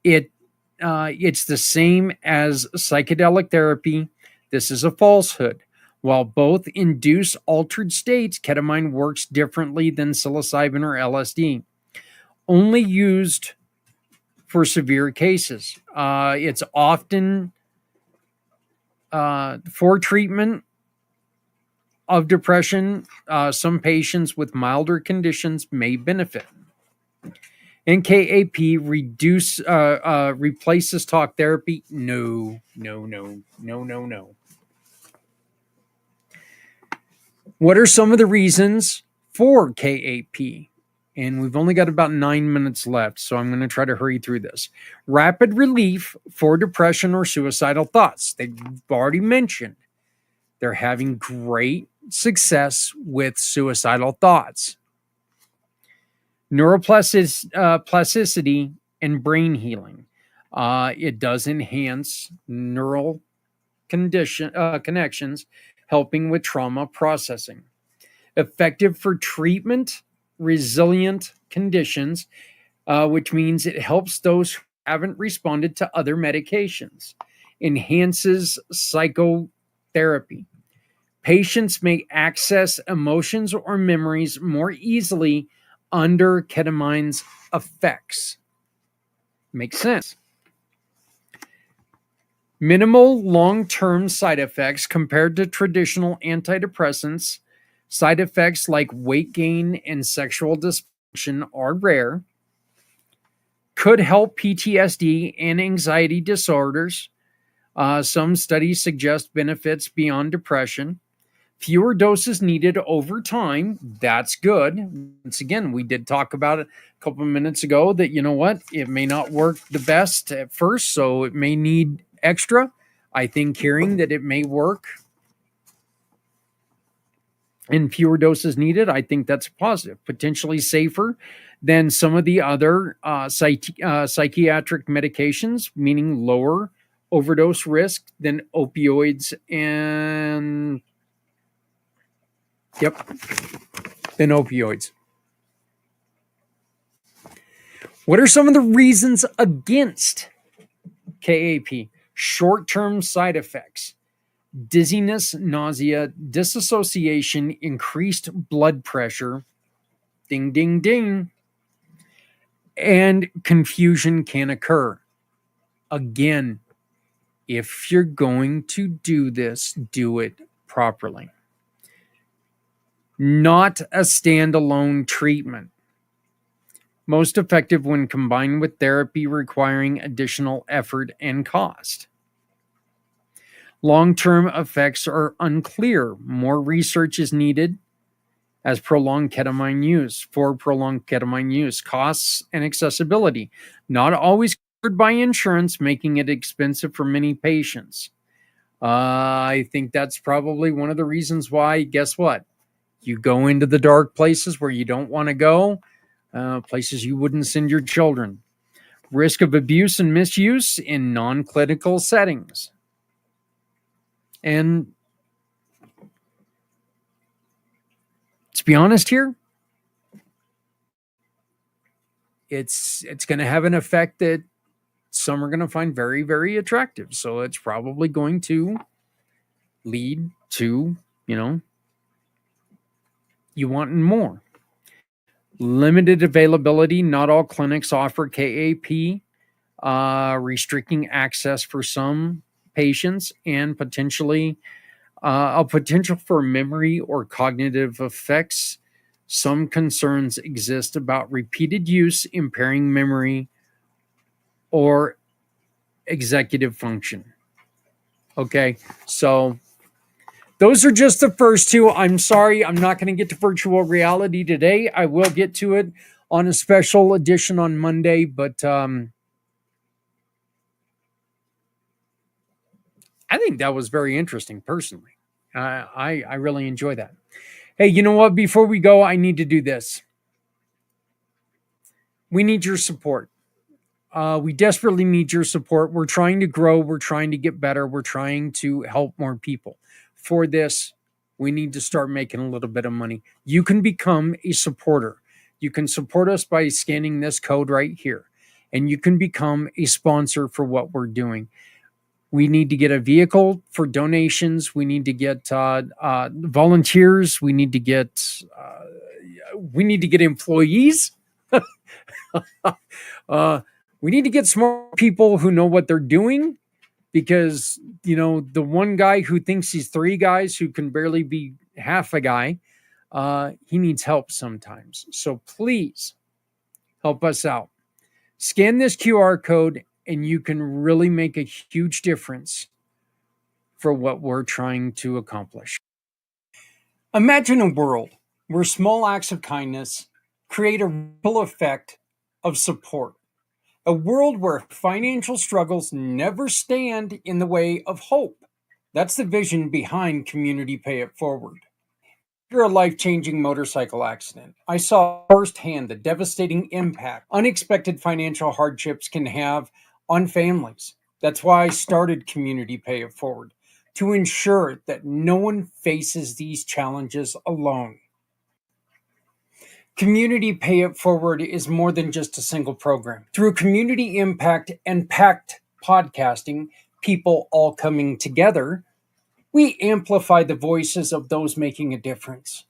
It's the same as psychedelic therapy. This is a falsehood. While both induce altered states, ketamine works differently than psilocybin or LSD. Only used for severe cases. It's often for treatment of depression. Some patients with milder conditions may benefit. And KAP replaces talk therapy? No. What are some of the reasons for KAP? And we've only got about 9 minutes left, so I'm going to try to hurry through this. Rapid relief for depression or suicidal thoughts. They've already mentioned they're having great success with suicidal thoughts. Neuroplasticity and brain healing. It does enhance neural connections, helping with trauma processing. Effective for treatment resilient conditions, which means it helps those who haven't responded to other medications. Enhances psychotherapy. Patients may access emotions or memories more easily under ketamine's effects. Makes sense. Minimal long-term side effects compared to traditional antidepressants. Side effects like weight gain and sexual dysfunction are rare. Could help PTSD and anxiety disorders. Some studies suggest benefits beyond depression. Fewer doses needed over time. That's good. Once again, we did talk about it a couple of minutes ago that, you know what, it may not work the best at first, so it may need extra. I think hearing that it may work and fewer doses needed, I think that's positive. Potentially safer than some of the other psychiatric medications, meaning lower overdose risk than opioids and than opioids. What are some of the reasons against KAP? Short-term side effects. Dizziness, nausea, disassociation, increased blood pressure. Ding, ding, ding. and confusion can occur. Again, if you're going to do this, do it properly. Not a standalone treatment. Most effective when combined with therapy requiring additional effort and cost. Long-term effects are unclear. More research is needed as prolonged ketamine use, for prolonged ketamine use. Costs and accessibility. Not always covered by insurance, making it expensive for many patients. I think that's probably one of the reasons why, guess what? You go into the dark places where you don't want to go, places you wouldn't send your children. Risk of abuse and misuse in non-clinical settings. And let's be honest here, it's going to have an effect that some are going to find very, very attractive. So it's probably going to lead to, you wanting more. Limited availability. Not all clinics offer KAP, restricting access for some patients and potentially a potential for memory or cognitive effects. Some concerns exist about repeated use impairing memory or executive function. Okay, so those are just the first two. I'm sorry, I'm not going to get to virtual reality today. I will get to it on a special edition on Monday, but I think that was very interesting personally. I really enjoy that. Hey, you know what? Before we go, I need to do this. We need your support. We desperately need your support. We're trying to grow. We're trying to get better. We're trying to help more people. For this, we need to start making a little bit of money. You can become a supporter. You can support us by scanning this code right here, and you can become a sponsor for what we're doing. We need to get a vehicle for donations. We need to get volunteers. We need to get employees. We need to get smart people who know what they're doing, because the one guy who thinks he's three guys who can barely be half a guy, he needs help sometimes. So please help us out. Scan this QR code and you can really make a huge difference for what we're trying to accomplish. Imagine a world where small acts of kindness create a ripple effect of support. A world where financial struggles never stand in the way of hope. That's the vision behind Community Pay It Forward. After a life-changing motorcycle accident, I saw firsthand the devastating impact unexpected financial hardships can have on families. That's why I started Community Pay It Forward, to ensure that no one faces these challenges alone. Community Pay It Forward is more than just a single program. Through community impact and packed podcasting, people all coming together, we amplify the voices of those making a difference.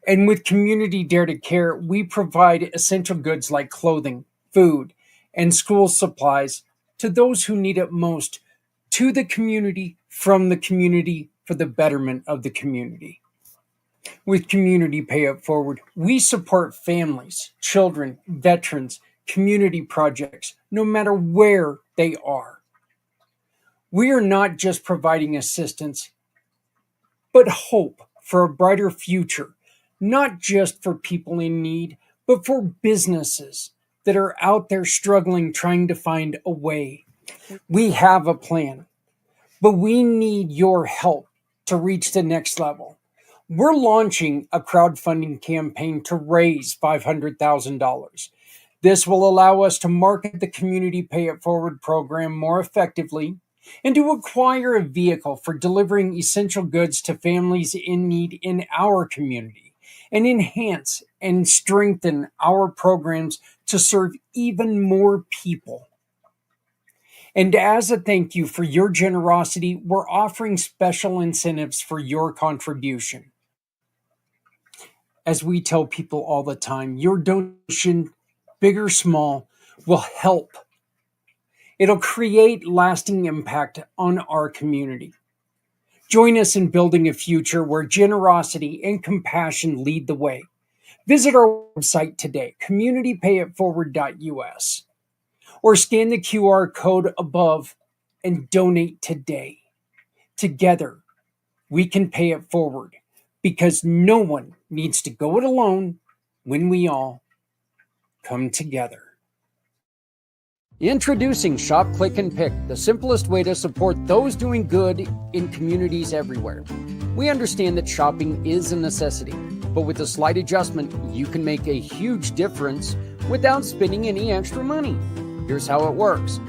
And with Community Dare to Care, we provide essential goods like clothing, food, and school supplies to those who need it most, to the community, from the community, for the betterment of the community. With Community Pay It Forward, we support families, children, veterans, community projects, no matter where they are. We are not just providing assistance, but hope for a brighter future, not just for people in need, but for businesses that are out there struggling, trying to find a way. We have a plan, but we need your help to reach the next level. We're launching a crowdfunding campaign to raise $500,000. This will allow us to market the Community Pay It Forward program more effectively and to acquire a vehicle for delivering essential goods to families in need in our community, and enhance and strengthen our programs to serve even more people. And as a thank you for your generosity, we're offering special incentives for your contribution. As we tell people all the time, your donation big or small, will help. It'll create lasting impact on our community. Join us in building a future where generosity and compassion lead the way. Visit our website today, communitypayitforward.us, or scan the QR code above and donate today. Together, we can pay it forward because no one needs to go it alone when we all come together. Introducing Shop, Click, and Pick, the simplest way to support those doing good in communities everywhere. We understand that shopping is a necessity, but with a slight adjustment, you can make a huge difference without spending any extra money. Here's how it works.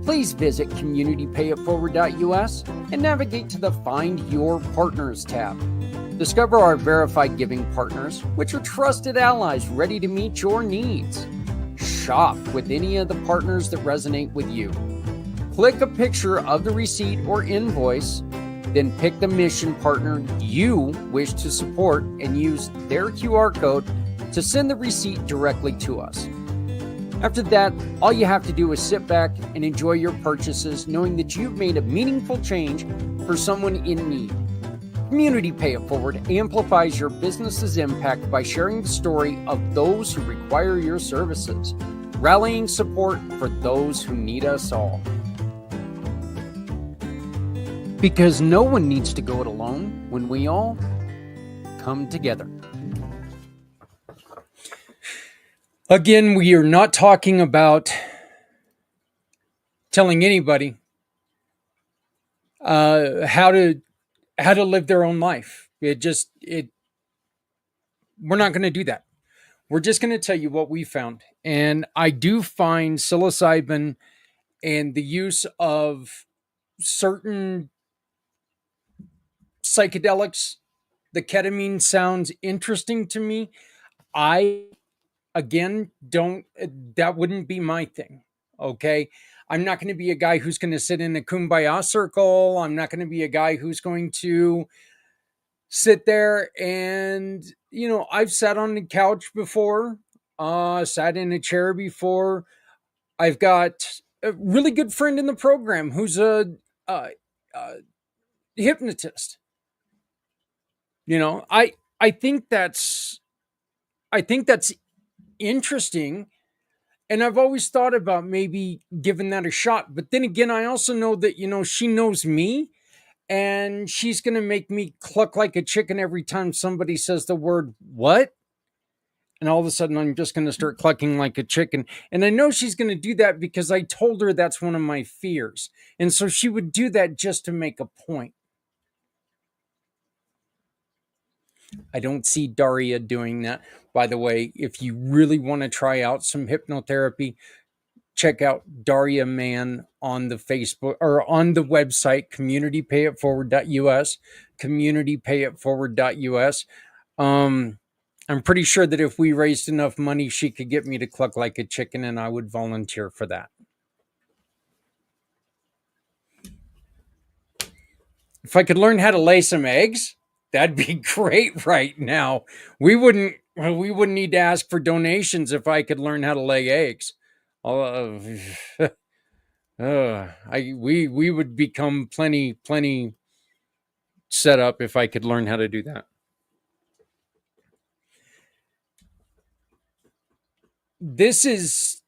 Please visit communitypayitforward.us and navigate to the Find Your Partners tab. Discover our verified giving partners, which are trusted allies ready to meet your needs. Shop with any of the partners that resonate with you. Click a picture of the receipt or invoice, then pick the mission partner you wish to support and use their QR code to send the receipt directly to us. After that, all you have to do is sit back and enjoy your purchases, knowing that you've made a meaningful change for someone in need. Community Pay It Forward amplifies your business's impact by sharing the story of those who require your services, rallying support for those who need us all. Because no one needs to go it alone when we all come together. Again, we are not talking about telling anybody how to live their own life. We're not going to do that. We're just going to tell you what we found. And I do find psilocybin and the use of certain psychedelics, the ketamine, sounds interesting to me. That wouldn't be my thing. Okay. I'm not going to be a guy who's going to sit in a kumbaya circle. I'm not going to be a guy who's going to sit there and, I've sat on the couch before, sat in a chair before. I've got a really good friend in the program who's a hypnotist. I think that's interesting. And I've always thought about maybe giving that a shot. But then again, I also know that, she knows me and she's going to make me cluck like a chicken every time somebody says the word what? And all of a sudden, I'm just going to start clucking like a chicken. And I know she's going to do that because I told her that's one of my fears. And so she would do that just to make a point. I don't see Daria doing that. By the way, if you really want to try out some hypnotherapy, check out Daria Mann on the Facebook or on the website, communitypayitforward.us, communitypayitforward.us. I'm pretty sure that if we raised enough money, she could get me to cluck like a chicken, and I would volunteer for that. If I could learn how to lay some eggs, that'd be great right now. We wouldn't need to ask for donations if I could learn how to lay eggs. We would become plenty set up if I could learn how to do that. This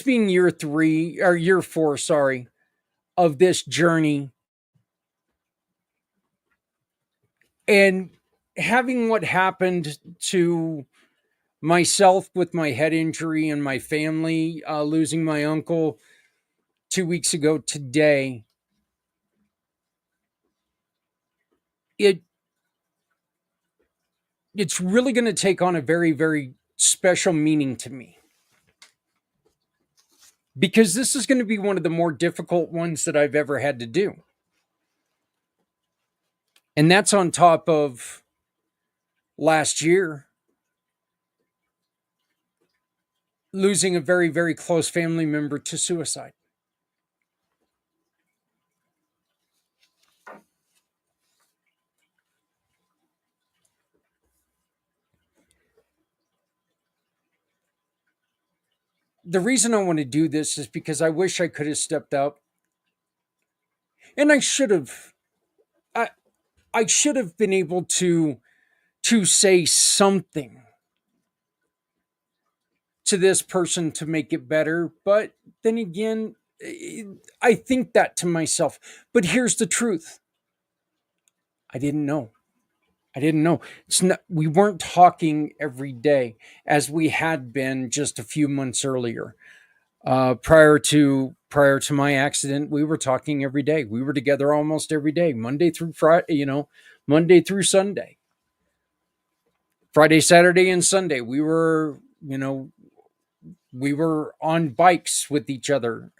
being year 4, of this journey, and having what happened to myself with my head injury and my family, losing my uncle 2 weeks ago today, it's really going to take on a very, very special meaning to me. Because this is going to be one of the more difficult ones that I've ever had to do. And that's on top of last year losing a very, very close family member to suicide. the reason I want to do this is because I wish I could have stepped up, and I should have. I I should have been able to say something to this person to make it better. But then again, I think that to myself. But here's the truth: I didn't know. I didn't know. It's not, we weren't talking every day as we had been just a few months earlier. Prior to my accident, we were talking every day. We were together almost every day, Monday through Friday. Monday through Sunday, Friday, Saturday, and Sunday. We were on bikes with each other,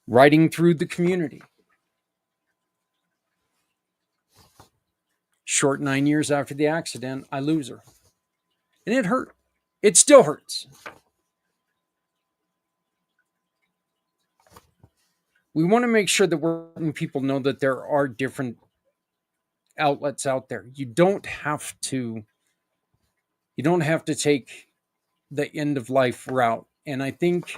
riding through the community. Short 9 years after the accident, I lose her, and it hurt. It still hurts. We want to make sure that we're letting people know that there are different outlets out there. You don't have to take the end of life route. And I think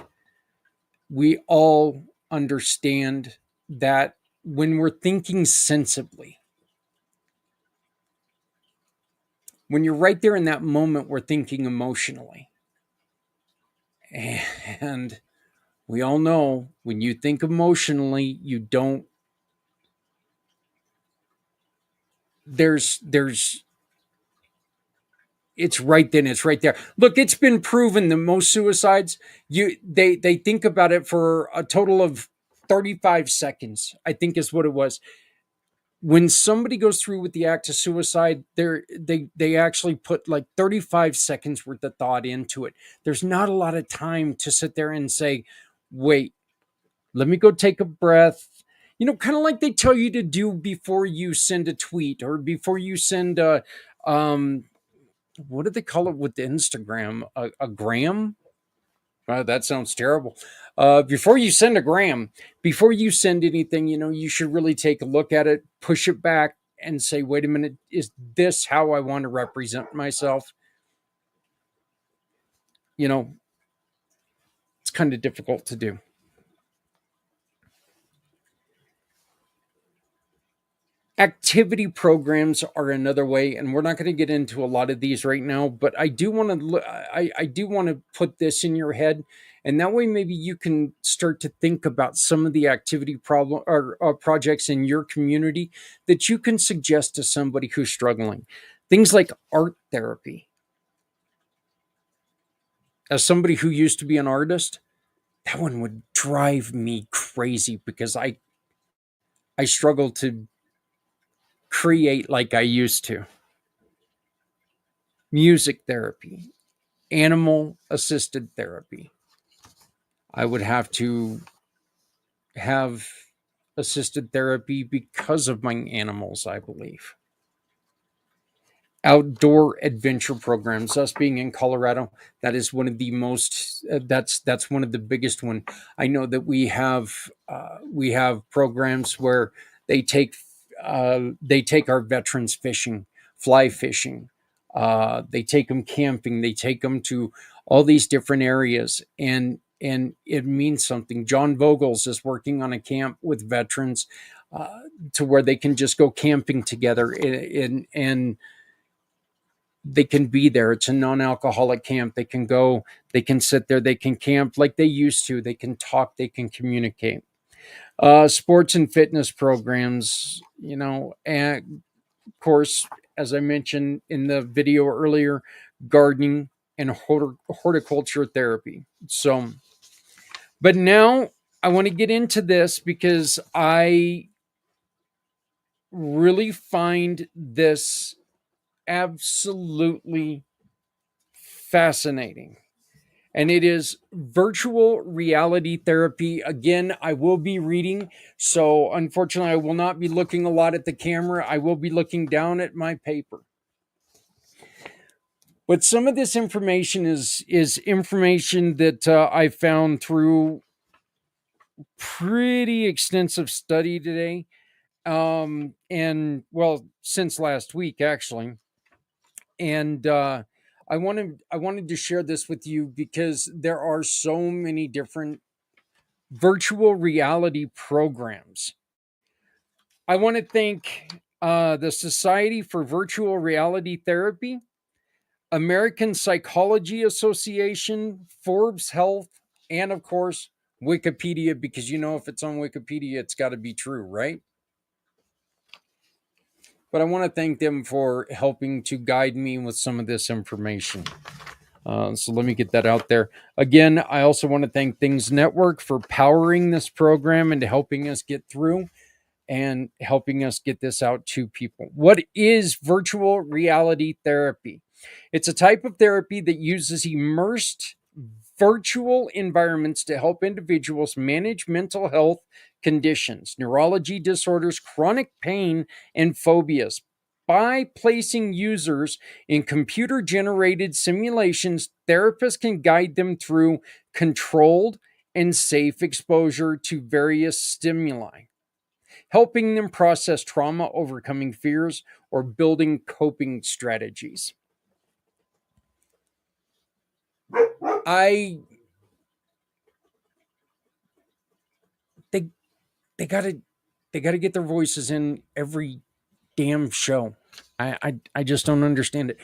we all understand that when we're thinking sensibly, when you're right there in that moment, we're thinking emotionally. And we all know when you think emotionally, you don't, there's it's right then, it's right there. Look, it's been proven that most suicides, they think about it for a total of 35 seconds, I think is what it was. When somebody goes through with the act of suicide, they actually put like 35 seconds worth of thought into it. There's not a lot of time to sit there and say, wait, let me go take a breath. Kind of like they tell you to do before you send a tweet or before you send a what do they call it with the Instagram? A gram? That sounds terrible. Before you send a gram, before you send anything, you should really take a look at it, push it back, and say, wait a minute, is this how I want to represent myself? It's kind of difficult to do. Activity programs are another way, and we're not going to get into a lot of these right now, but I do want to I do want to put this in your head, and that way maybe you can start to think about some of the activity problem or projects in your community that you can suggest to somebody who's struggling. Things like art therapy. As somebody who used to be an artist, that one would drive me crazy because I struggle to create like I used to. Music therapy, animal assisted therapy. I would have to have assisted therapy because of my animals, I believe. Outdoor adventure programs, us being in Colorado, that is one of the most that's one of the biggest one. I know that we have programs where they take they take our veterans fishing, fly fishing, they take them camping, they take them to all these different areas, and it means something. John Vogels is working on a camp with veterans, to where they can just go camping together, and they can be there. It's a non-alcoholic camp. They can go, they can sit there, they can camp like they used to, they can talk, they can communicate. Sports and fitness programs, and of course, as I mentioned in the video earlier, gardening and horticulture therapy. So, but now I want to get into this because I really find this absolutely fascinating. And it is virtual reality therapy. Again, I will be reading. So, unfortunately, I will not be looking a lot at the camera. I will be looking down at my paper. But some of this information is information that I found through pretty extensive study today. And well, since last week, actually. And I wanted to share this with you because there are so many different virtual reality programs. I want to thank the Society for Virtual Reality Therapy, American Psychology Association, Forbes Health, and of course, Wikipedia, because if it's on Wikipedia, it's got to be true, right? But I want to thank them for helping to guide me with some of this information. So let me get that out there. Again, I also want to thank Things Network for powering this program and helping us get through and helping us get this out to people. What is virtual reality therapy? It's a type of therapy that uses immersed virtual environments to help individuals manage mental health conditions, neurology disorders, chronic pain, and phobias. By placing users in computer generated simulations, therapists can guide them through controlled and safe exposure to various stimuli, helping them process trauma, overcoming fears, or building coping strategies. I they they gotta they gotta get their voices in every damn show. I just don't understand it.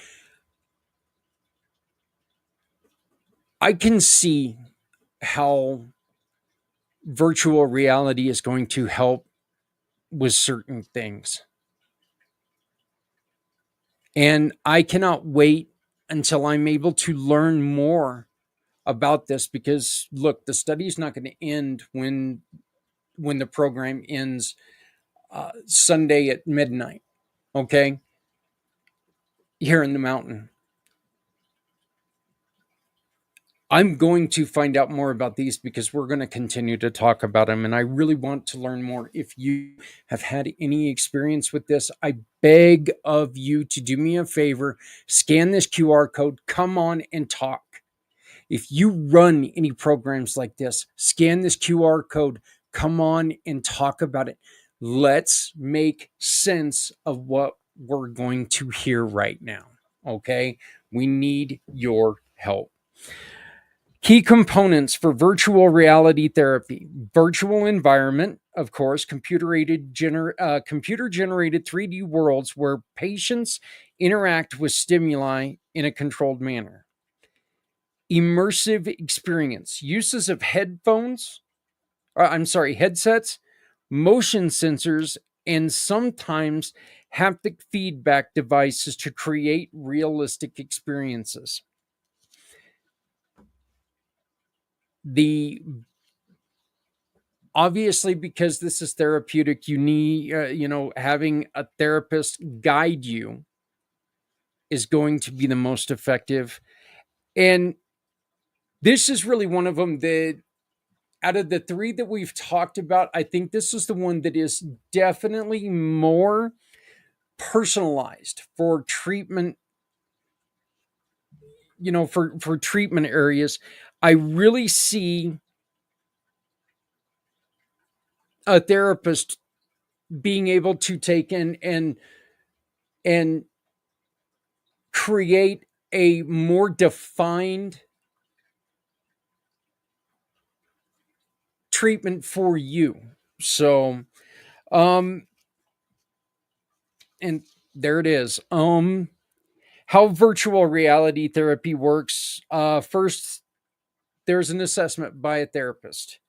I can see how virtual reality is going to help with certain things. And I cannot wait until I'm able to learn more about this because look, the study is not going to end when the program ends Sunday at midnight. Okay, here in the mountain, I'm going to find out more about these because we're going to continue to talk about them. And I really want to learn more. If you have had any experience with this, I beg of you to do me a favor, scan this QR code, come on and talk. If you run any programs like this, scan this QR code, come on and talk about it. Let's make sense of what we're going to hear right now. Okay? We need your help. Key components for virtual reality therapy: virtual environment, of course, computer generated 3D worlds where patients interact with stimuli in a controlled manner. Immersive experience, uses of headsets, motion sensors, and sometimes haptic feedback devices to create realistic experiences. The Obviously, because this is therapeutic, you need having a therapist guide you is going to be the most effective. And this is really one of them that, out of the three that we've talked about, I think this is the one that is definitely more personalized for treatment, for treatment areas. I really see a therapist being able to take in and create a more defined treatment for you. So, um, and there it is. How virtual reality therapy works. First, there's an assessment by a therapist.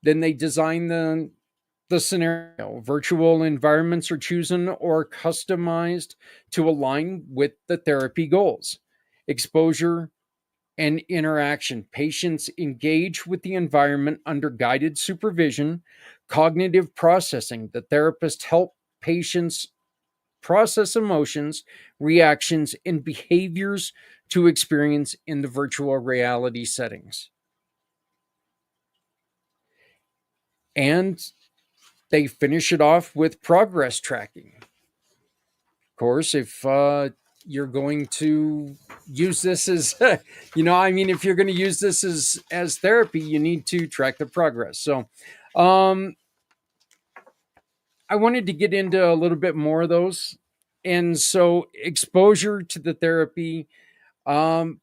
Then they design the scenario. Virtual environments are chosen or customized to align with the therapy goals. Exposure and interaction. Patients engage with the environment under guided supervision. Cognitive processing. The therapist help patients process emotions, reactions, and behaviors to experience in the virtual reality settings. And they finish it off with progress tracking. Of course, if you're going to use this as, if you're going to use this as therapy, you need to track the progress. So, I wanted to get into a little bit more of those. And so, exposure to the therapy, Um,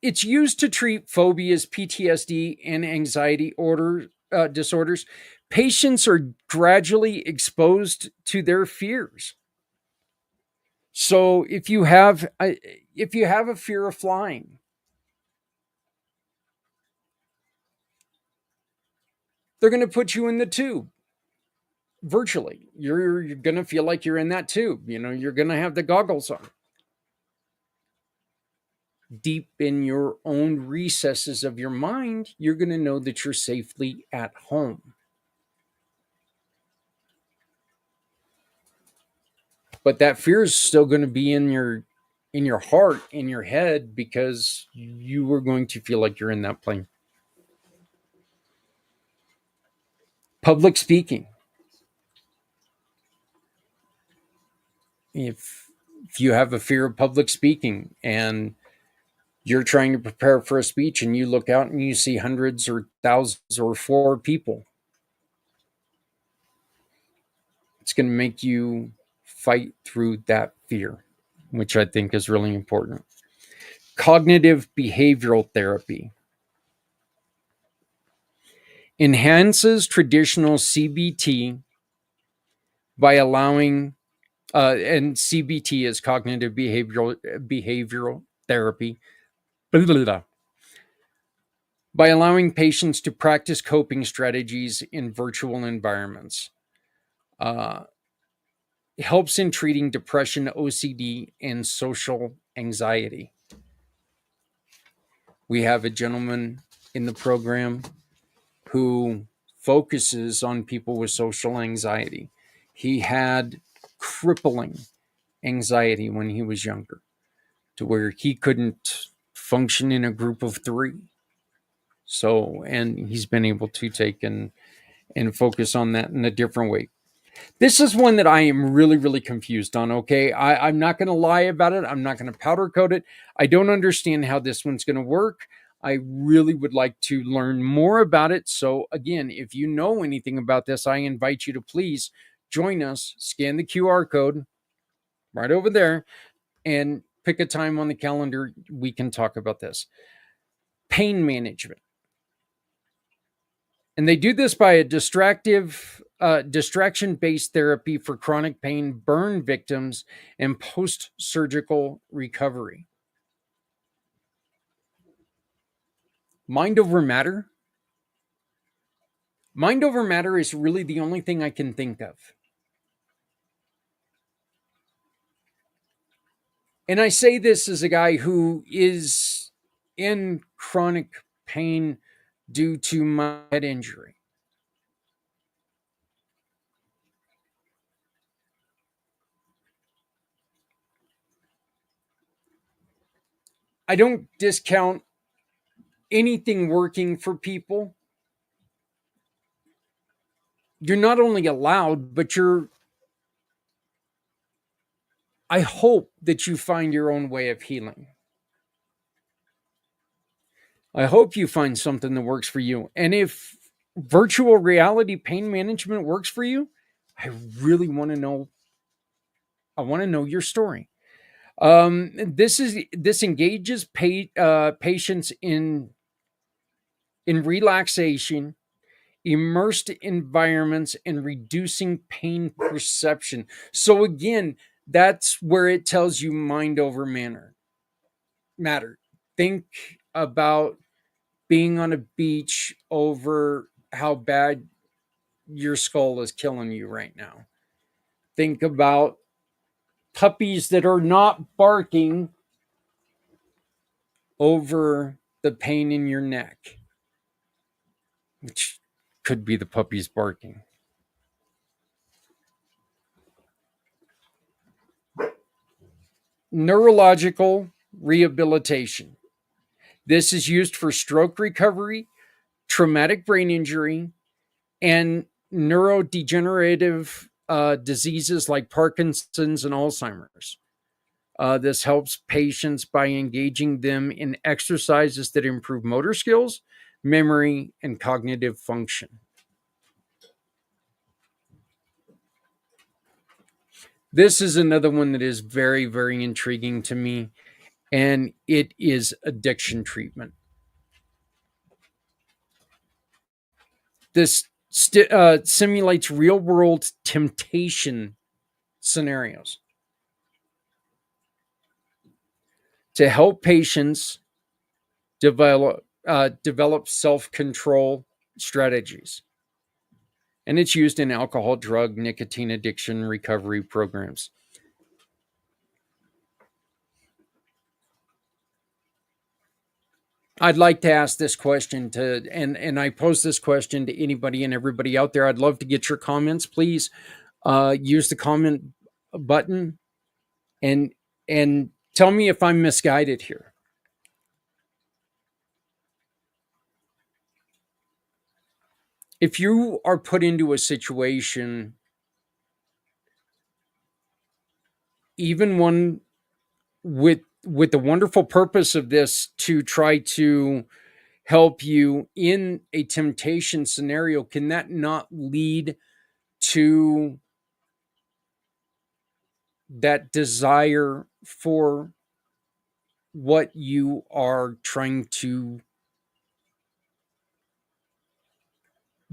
it's used to treat phobias, PTSD, and anxiety disorders. Patients are gradually exposed to their fears. So if you have a fear of flying, they're going to put you in the tube virtually. You're going to feel like you're in that tube. You're going to have the goggles on. Deep in your own recesses of your mind, you're going to know that you're safely at home. But that fear is still going to be in your heart, in your head, because you are going to feel like you're in that plane. Public speaking. If you have a fear of public speaking and you're trying to prepare for a speech and you look out and you see hundreds or thousands or 4 people, it's going to make you fight through that fear, which I think is really important. Cognitive behavioral therapy enhances traditional CBT by allowing, and CBT is cognitive behavioral therapy, blah, blah, blah, by allowing patients to practice coping strategies in virtual environments. Helps in treating depression, OCD, and social anxiety. We have a gentleman in the program who focuses on people with social anxiety. He had crippling anxiety when he was younger, to where he couldn't function in a group of 3. So, and he's been able to take and focus on that in a different way. This is one that I am really, really confused on. Okay. I'm not going to lie about it. I'm not going to powder coat it. I don't understand how this one's going to work. I really would like to learn more about it. So again, if you know anything about this, I invite you to please join us, scan the QR code right over there, and pick a time on the calendar. We can talk about this. Pain management. And they do this by a distraction-based therapy for chronic pain, burn victims, and post-surgical recovery. Mind over matter. Mind over matter is really the only thing I can think of. And I say this as a guy who is in chronic pain due to my head injury. I don't discount anything working for people. You're not only allowed, but I hope that you find your own way of healing. I hope you find something that works for you. And if virtual reality pain management works for you, I really want to know. I want to know your story. This engages patients in relaxation, immersed environments, and reducing pain perception. So again, that's where it tells you mind over matter. Think about being on a beach over how bad your skull is killing you right now. Think about puppies that are not barking over the pain in your neck, which could be the puppies barking. Neurological rehabilitation. This is used for stroke recovery, traumatic brain injury, and neurodegenerative diseases like Parkinson's and Alzheimer's. This helps patients by engaging them in exercises that improve motor skills, memory, and cognitive function. This is another one that is very, very intriguing to me, and it is addiction treatment. This simulates real world temptation scenarios to help patients develop self control strategies. And it's used in alcohol, drug, nicotine addiction recovery programs. I'd like to ask this question and I pose this question to anybody and everybody out there. I'd love to get your comments. Please use the comment button and tell me if I'm misguided here. If you are put into a situation, even one with the wonderful purpose of this to try to help you in a temptation scenario, can that not lead to that desire for what you are trying to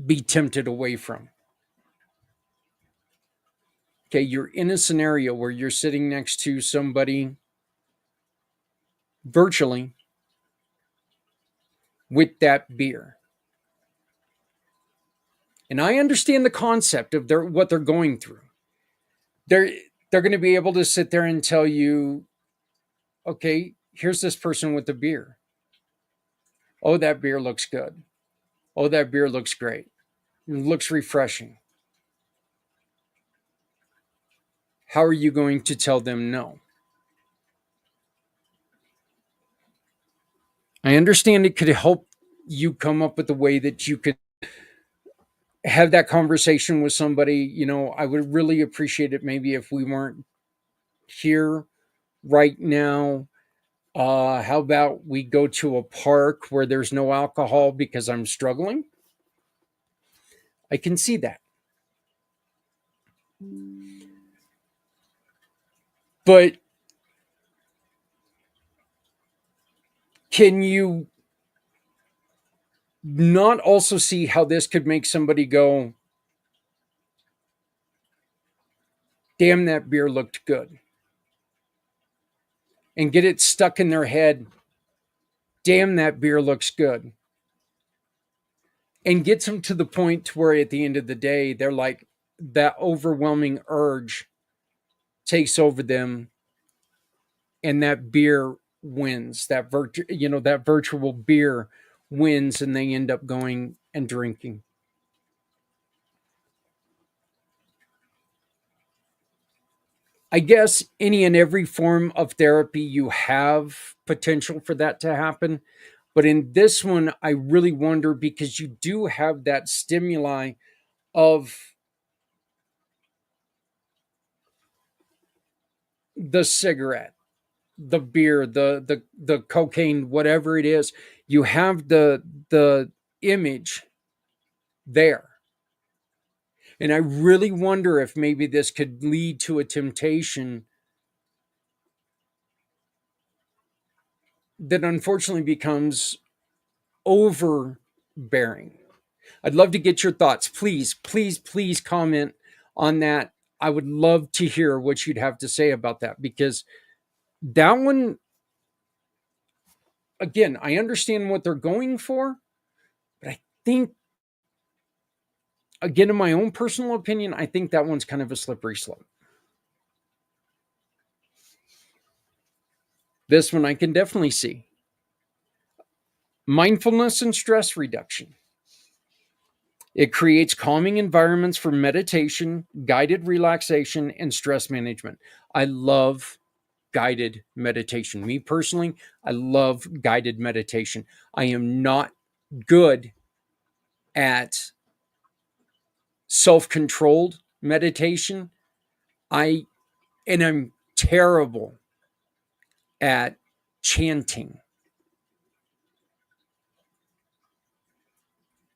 be tempted away from? Okay, you're in a scenario where you're sitting next to somebody virtually with that beer. And I understand the concept of what they're going through. They're going to be able to sit there and tell you, okay, here's this person with the beer. Oh, that beer looks good. Oh, that beer looks great. It looks refreshing. How are you going to tell them no? I understand it could help you come up with a way that you could have that conversation with somebody. You know, I would really appreciate it maybe if we weren't here right now. How about we go to a park where there's no alcohol because I'm struggling? I can see that. But can you not also see how this could make somebody go, damn, that beer looked good? And get it stuck in their head, damn, that beer looks good. And gets them to the point where at the end of the day, they're like, that overwhelming urge takes over them, and that beer wins. That that virtual beer wins, and they end up going and drinking. I guess any and every form of therapy, you have potential for that to happen. But in this one, I really wonder, because you do have that stimuli of the cigarette, the beer, the cocaine, whatever it is. You have the image there. And I really wonder if maybe this could lead to a temptation that unfortunately becomes overbearing. I'd love to get your thoughts. Please, please, please comment on that. I would love to hear what you'd have to say about that, because that one, again, I understand what they're going for, but I think, again, in my own personal opinion, I think that one's kind of a slippery slope. This one I can definitely see. Mindfulness and stress reduction. It creates calming environments for meditation, guided relaxation, and stress management. I love guided meditation. Me personally, I love guided meditation. I am not good at self-controlled meditation. I'm terrible at chanting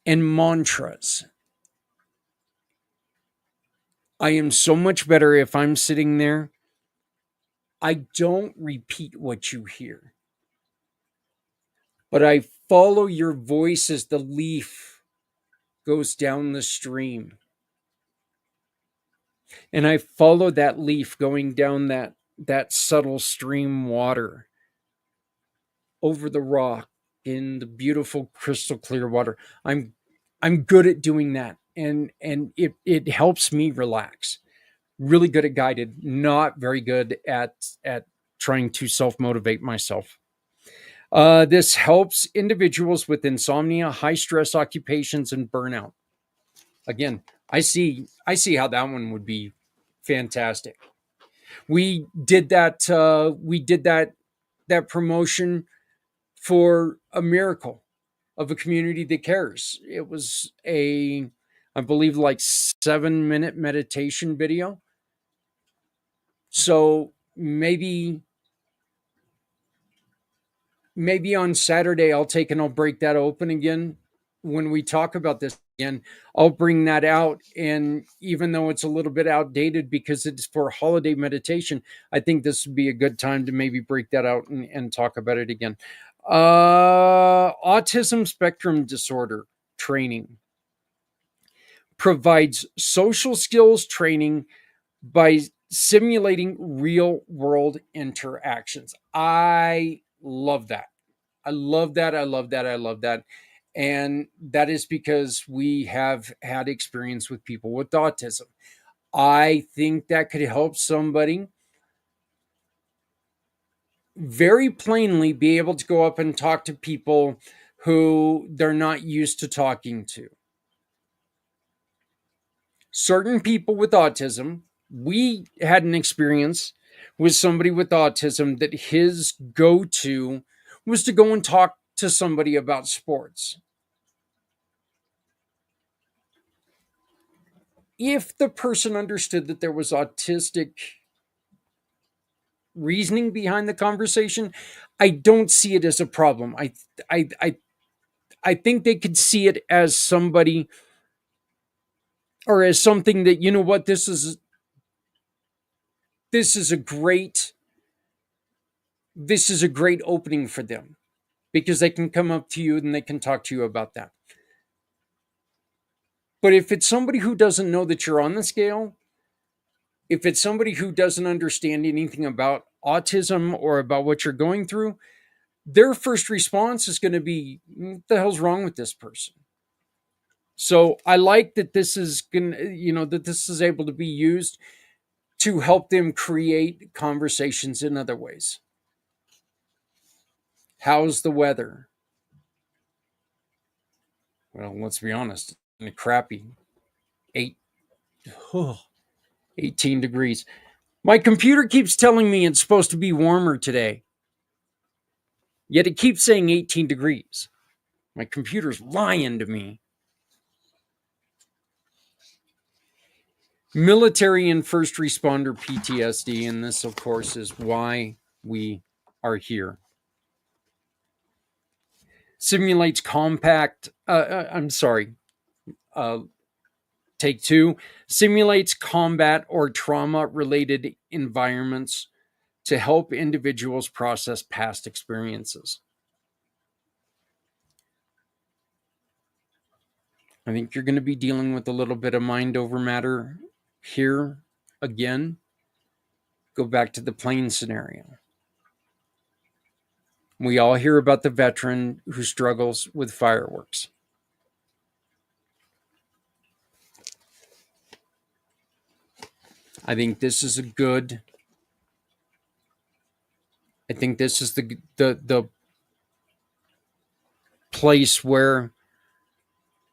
and mantras. I am so much better if I'm sitting there. I don't repeat what you hear, but I follow your voice as the leaf goes down the stream. And I follow that leaf going down that subtle stream water over the rock in the beautiful crystal clear water. I'm good at doing that, and it helps me relax. Really good at guided, not very good at trying to self motivate myself. This helps individuals with insomnia, high stress occupations, and burnout. Again, I see how that one would be fantastic. We did that promotion for a miracle of a community that cares. It was I believe, like 7-minute meditation video. So maybe on Saturday I'll take and I'll break that open again. When we talk about this again, I'll bring that out. And even though it's a little bit outdated because it's for holiday meditation, I think this would be a good time to maybe break that out and talk about it again. Autism spectrum disorder training provides social skills training by simulating real world interactions. I love that. I love that. I love that. I love that. And that is because we have had experience with people with autism. I think that could help somebody very plainly be able to go up and talk to people who they're not used to talking to. Certain people with autism, we had an experience with somebody with autism that his go to was to go and talk to somebody about sports. If the person understood that there was autistic reasoning behind the conversation, I don't see it as a problem. I I I think they could see it as somebody or as something that, you know what, this is a great this is a great opening for them because they can come up to you and they can talk to you about that. But if it's somebody who doesn't know that you're on the scale, if it's somebody who doesn't understand anything about autism or about what you're going through, their first response is going to be, what the hell's wrong with this person? So I like that this is going to, that this is able to be used to help them create conversations in other ways. How's the weather? Well, let's be honest, in a crappy 8, 18 degrees. My computer keeps telling me it's supposed to be warmer today, yet it keeps saying 18 degrees. My computer's lying to me. Military and first responder PTSD, and this, of course, is why we are here. Simulates take two. Simulates combat or trauma related environments to help individuals process past experiences. I think you're going to be dealing with a little bit of mind over matter here again. Go back to the plane scenario. We all hear about the veteran who struggles with fireworks. I think this is the place where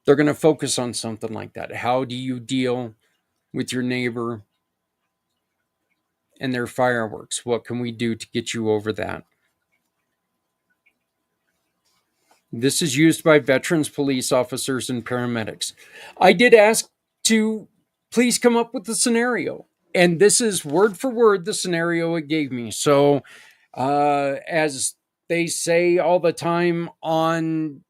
they're going to focus on something like that. How do you deal with your neighbor and their fireworks? What can we do to get you over that? This is used by veterans, police officers, and paramedics. I did ask to please come up with the scenario, and this is word for word the scenario it gave me. So, as they say all the time on,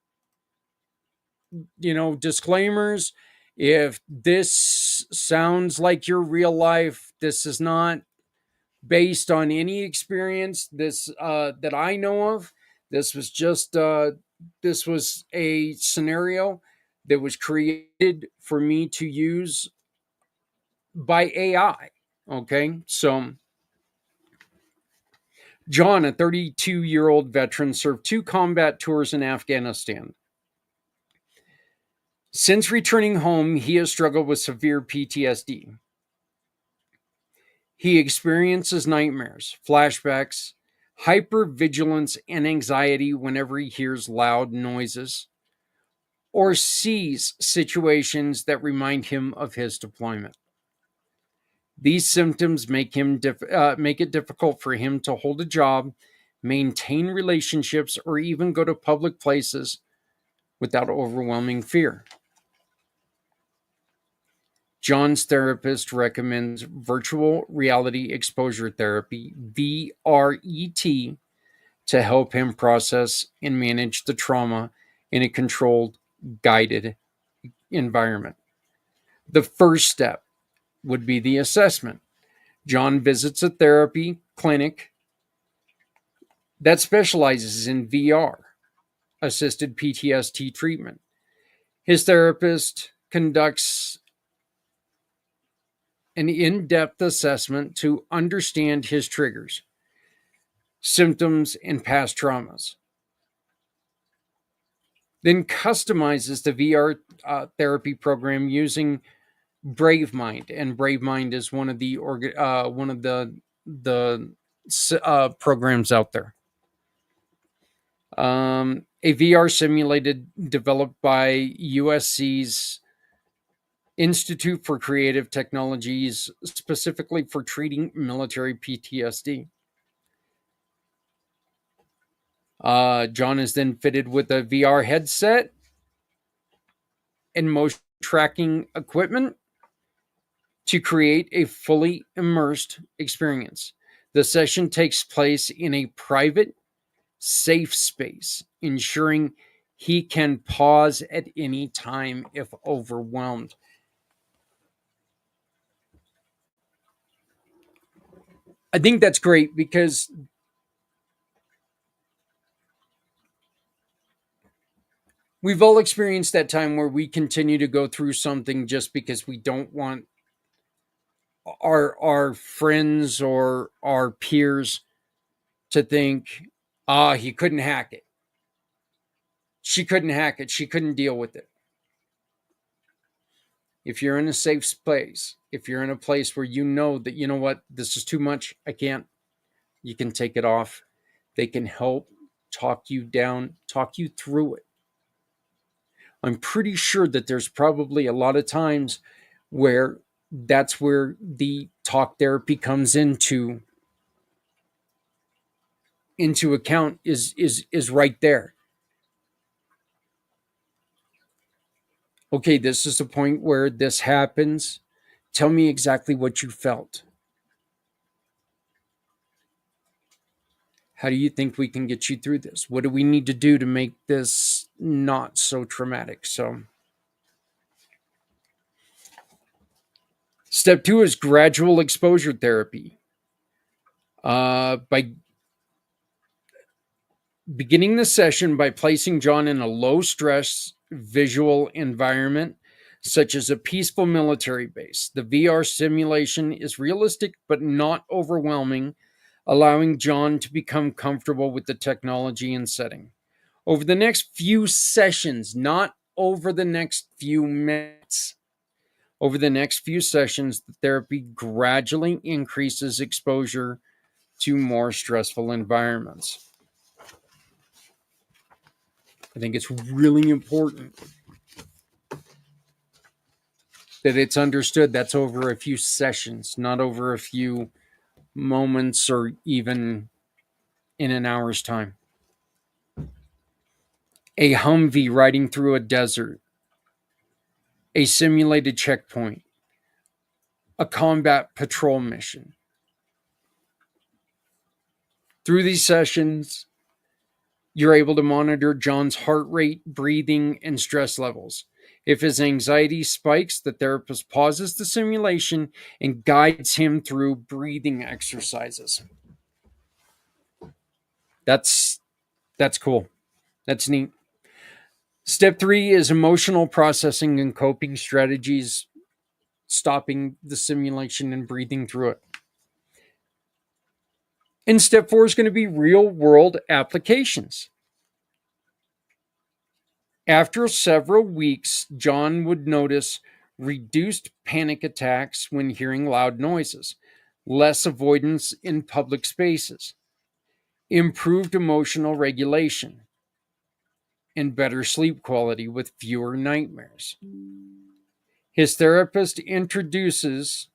disclaimers, if this this sounds like your real life. This is not based on any experience that I know of. This was just this was a scenario that was created for me to use by AI. Okay, so John, a 32-year-old veteran, served 2 combat tours in Afghanistan. Since returning home, he has struggled with severe PTSD. He experiences nightmares, flashbacks, hypervigilance, and anxiety whenever he hears loud noises or sees situations that remind him of his deployment. These symptoms make it difficult for him to hold a job, maintain relationships, or even go to public places without overwhelming fear. John's therapist recommends virtual reality exposure therapy, VRET, to help him process and manage the trauma in a controlled, guided environment. The first step would be the assessment. John visits a therapy clinic that specializes in VR, assisted PTSD treatment. His therapist conducts an in-depth assessment to understand his triggers, symptoms, and past traumas. Then customizes the VR therapy program using BraveMind, and BraveMind is one of the programs out there. A VR simulated developed by USC's Institute for Creative Technologies, specifically for treating military PTSD. John is then fitted with a VR headset and motion tracking equipment to create a fully immersed experience. The session takes place in a private, safe space, ensuring he can pause at any time if overwhelmed. I think that's great because we've all experienced that time where we continue to go through something just because we don't want our friends or our peers to think, he couldn't hack it. She couldn't hack it. She couldn't deal with it. If you're in a safe space, if you're in a place where you know that, you know what, this is too much, I can't, you can take it off. They can help talk you down, talk you through it. I'm pretty sure that there's probably a lot of times where that's where the talk therapy comes into account is right there. Okay, this is the point where this happens. Tell me exactly what you felt. How do you think we can get you through this? What do we need to do to make this not so traumatic? So, step 2 is gradual exposure therapy. By beginning the session by placing John in a low stress visual environment, such as a peaceful military base. The VR simulation is realistic but not overwhelming, allowing John to become comfortable with the technology and setting. Over the next few sessions, not over the next few minutes, over the next few sessions, the therapy gradually increases exposure to more stressful environments. I think it's really important that it's understood that's over a few sessions, not over a few moments or even in an hour's time. A Humvee riding through a desert, a simulated checkpoint, a combat patrol mission. Through these sessions, you're able to monitor John's heart rate, breathing, and stress levels. If his anxiety spikes, the therapist pauses the simulation and guides him through breathing exercises. That's cool. That's neat. Step 3 is emotional processing and coping strategies, stopping the simulation and breathing through it. And step 4 is going to be real world applications. After several weeks, John would notice reduced panic attacks when hearing loud noises, less avoidance in public spaces, improved emotional regulation, and better sleep quality with fewer nightmares. His therapist introduces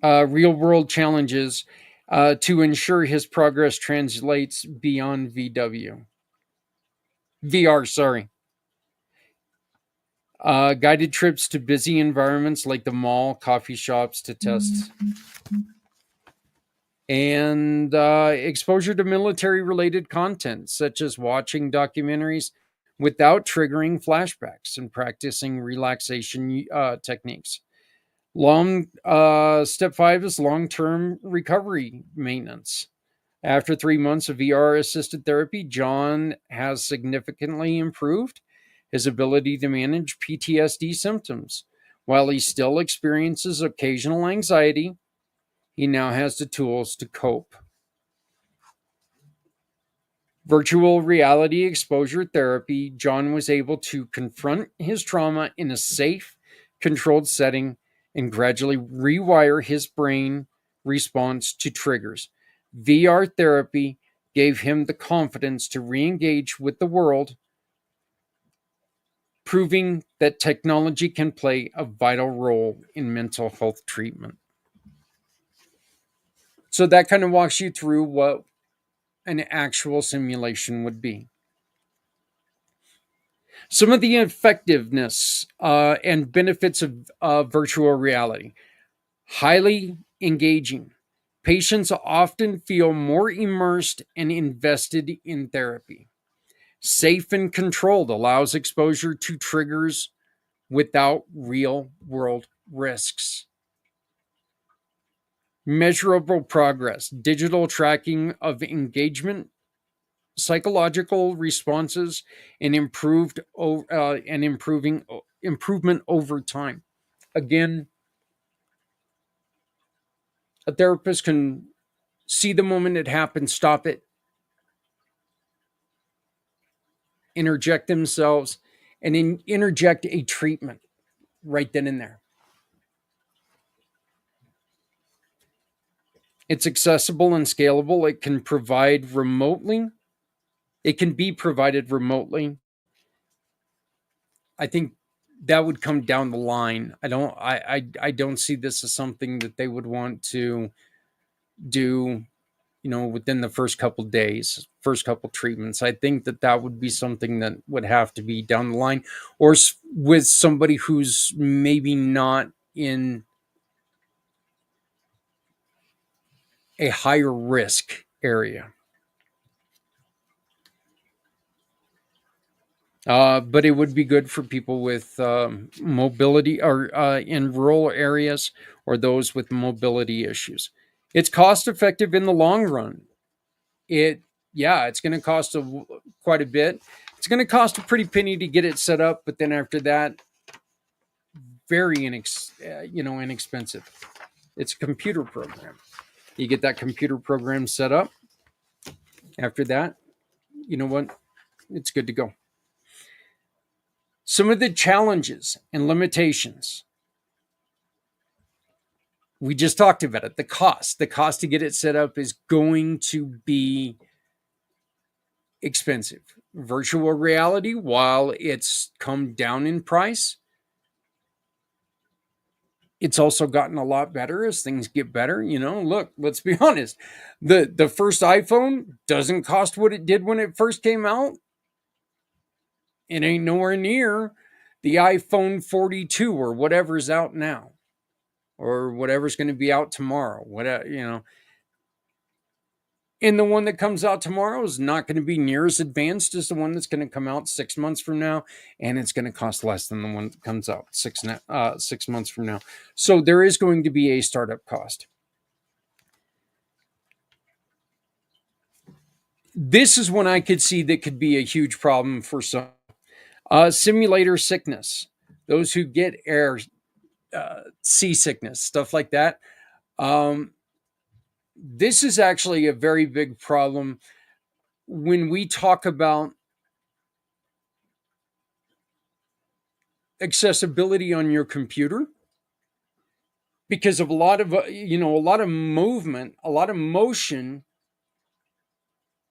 real world challenges to ensure his progress translates beyond VR, sorry. Guided trips to busy environments like the mall, coffee shops to test, and exposure to military related content, such as watching documentaries without triggering flashbacks and practicing relaxation techniques. Step 5 is long-term recovery maintenance. After 3 months of VR assisted therapy, John has significantly improved his ability to manage PTSD symptoms. While he still experiences occasional anxiety, he now has the tools to cope. Virtual reality exposure therapy, John was able to confront his trauma in a safe, controlled setting and gradually rewire his brain response to triggers. VR therapy gave him the confidence to re-engage with the world, proving that technology can play a vital role in mental health treatment. So that kind of walks you through what an actual simulation would be. Some of the effectiveness and benefits of virtual reality: highly engaging. Patients often feel more immersed and invested in therapy. Safe and controlled, allows exposure to triggers without real world risks. Measurable progress, digital tracking of engagement, psychological responses, and improvement over time. Again, a therapist can see the moment it happens, stop it, interject themselves, and interject a treatment right then and there. It's accessible and scalable. It can provide remotely. It can be provided remotely. I think that would come down the line. I don't see this as something that they would want to do, within the first couple days, first couple treatments. I think that would be something that would have to be down the line, or with somebody who's maybe not in a higher risk area. But it would be good for people with mobility, or in rural areas, or those with mobility issues. It's cost effective in the long run. It's going to cost quite a bit. It's going to cost a pretty penny to get it set up, but then after that, very inexpensive. It's a computer program. You get that computer program set up. After that, you know what? It's good to go. Some of the challenges and limitations. We just talked about it. The cost to get it set up is going to be expensive. Virtual reality, while it's come down in price, it's also gotten a lot better as things get better. Look, let's be honest. The first iPhone doesn't cost what it did when it first came out. It ain't nowhere near the iPhone 42 or whatever's out now, or whatever's going to be out tomorrow. Whatever, And the one that comes out tomorrow is not going to be near as advanced as the one that's going to come out 6 months from now, and it's going to cost less than the one that comes out 6 months from now. So there is going to be a startup cost. This is one I could see that could be a huge problem for some. Simulator sickness, those who get seasickness, stuff like that. This is actually a very big problem when we talk about accessibility on your computer, because of a lot of movement, a lot of motion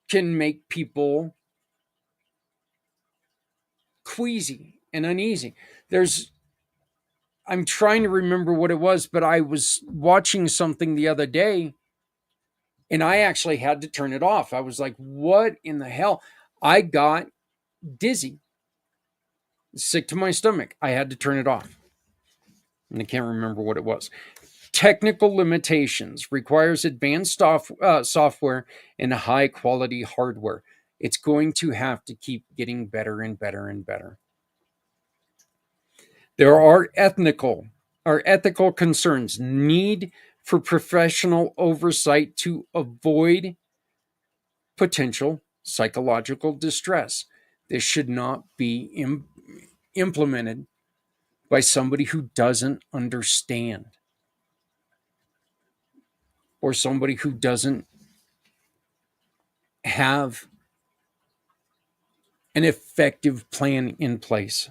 can make people queasy and uneasy. I'm trying to remember what it was, but I was watching something the other day and I actually had to turn it off. I was like, what in the hell? I got dizzy, sick to my stomach. I had to turn it off. And I can't remember what it was. Technical limitations, requires advanced software and high quality hardware. It's going to have to keep getting better and better and better. There are ethical concerns, need for professional oversight to avoid potential psychological distress. This should not be implemented by somebody who doesn't understand, or somebody who doesn't have an effective plan in place.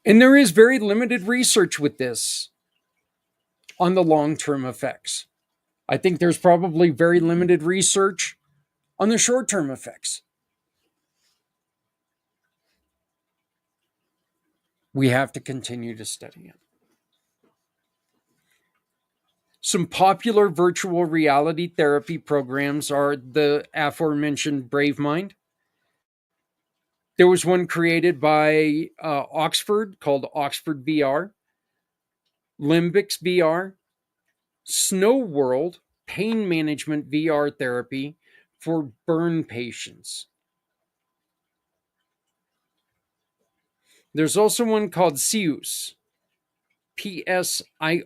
And there is very limited research with this on the long-term effects. I think there's probably very limited research on the short-term effects. We have to continue to study it. Some popular virtual reality therapy programs are the aforementioned BraveMind. There was one created by Oxford called Oxford VR, Limbix VR, Snow World pain management VR therapy for burn patients. There's also one called Psious, Psious. I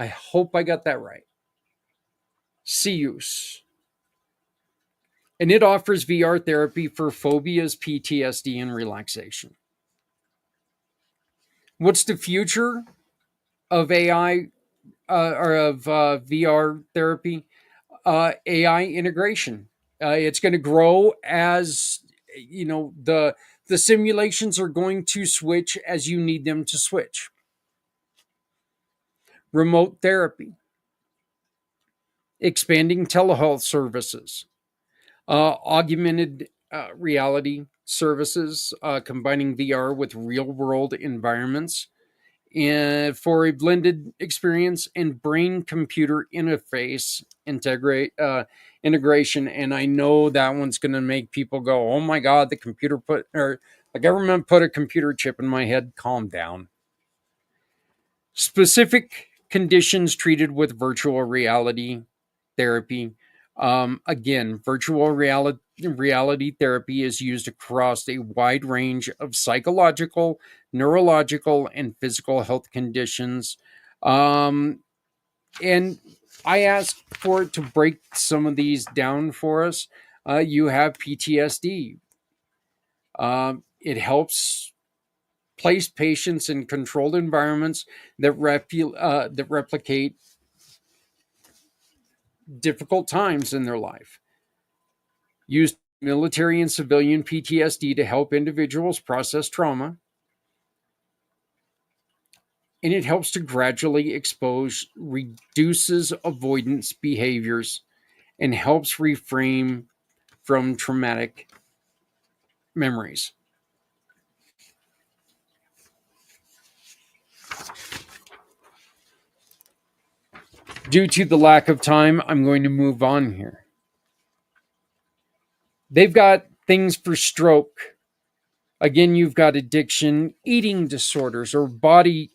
hope I got that right. Psious. And it offers VR therapy for phobias, PTSD, and relaxation. What's the future of AI or of VR therapy? AI integration. It's going to grow as the simulations are going to switch as you need them to switch. Remote therapy, expanding telehealth services, augmented reality services, combining VR with real world environments, and for a blended experience, and brain computer interface integration. And I know that one's going to make people go, oh my God, the government put a computer chip in my head. Calm down. Specific conditions treated with virtual reality therapy. Again, virtual reality therapy is used across a wide range of psychological, neurological, and physical health conditions. And I asked for it to break some of these down for us. You have PTSD. It helps place patients in controlled environments that replicate difficult times in their life. Used military and civilian PTSD to help individuals process trauma. And it helps to gradually reduces avoidance behaviors, and helps reframe from traumatic memories. Due to the lack of time, I'm going to move on here. They've got things for stroke. Again, you've got addiction, eating disorders, or body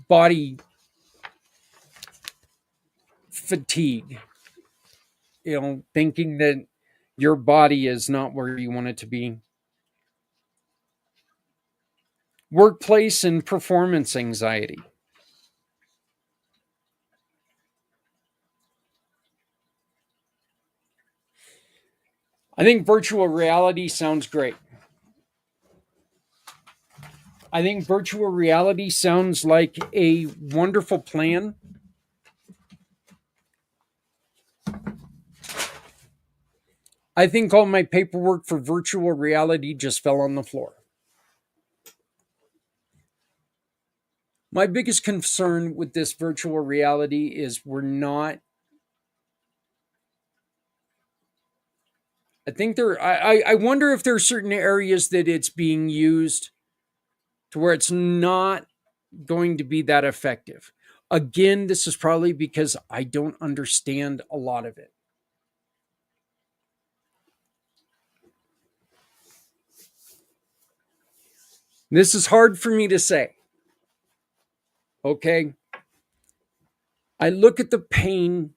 body fatigue, thinking that your body is not where you want it to be. Workplace and performance anxiety. I think virtual reality sounds great. I think virtual reality sounds like a wonderful plan. I think all my paperwork for virtual reality just fell on the floor. My biggest concern with this virtual reality is I wonder if there are certain areas that it's being used to where it's not going to be that effective. Again, this is probably because I don't understand a lot of it. This is hard for me to say. Okay. I look at the pain.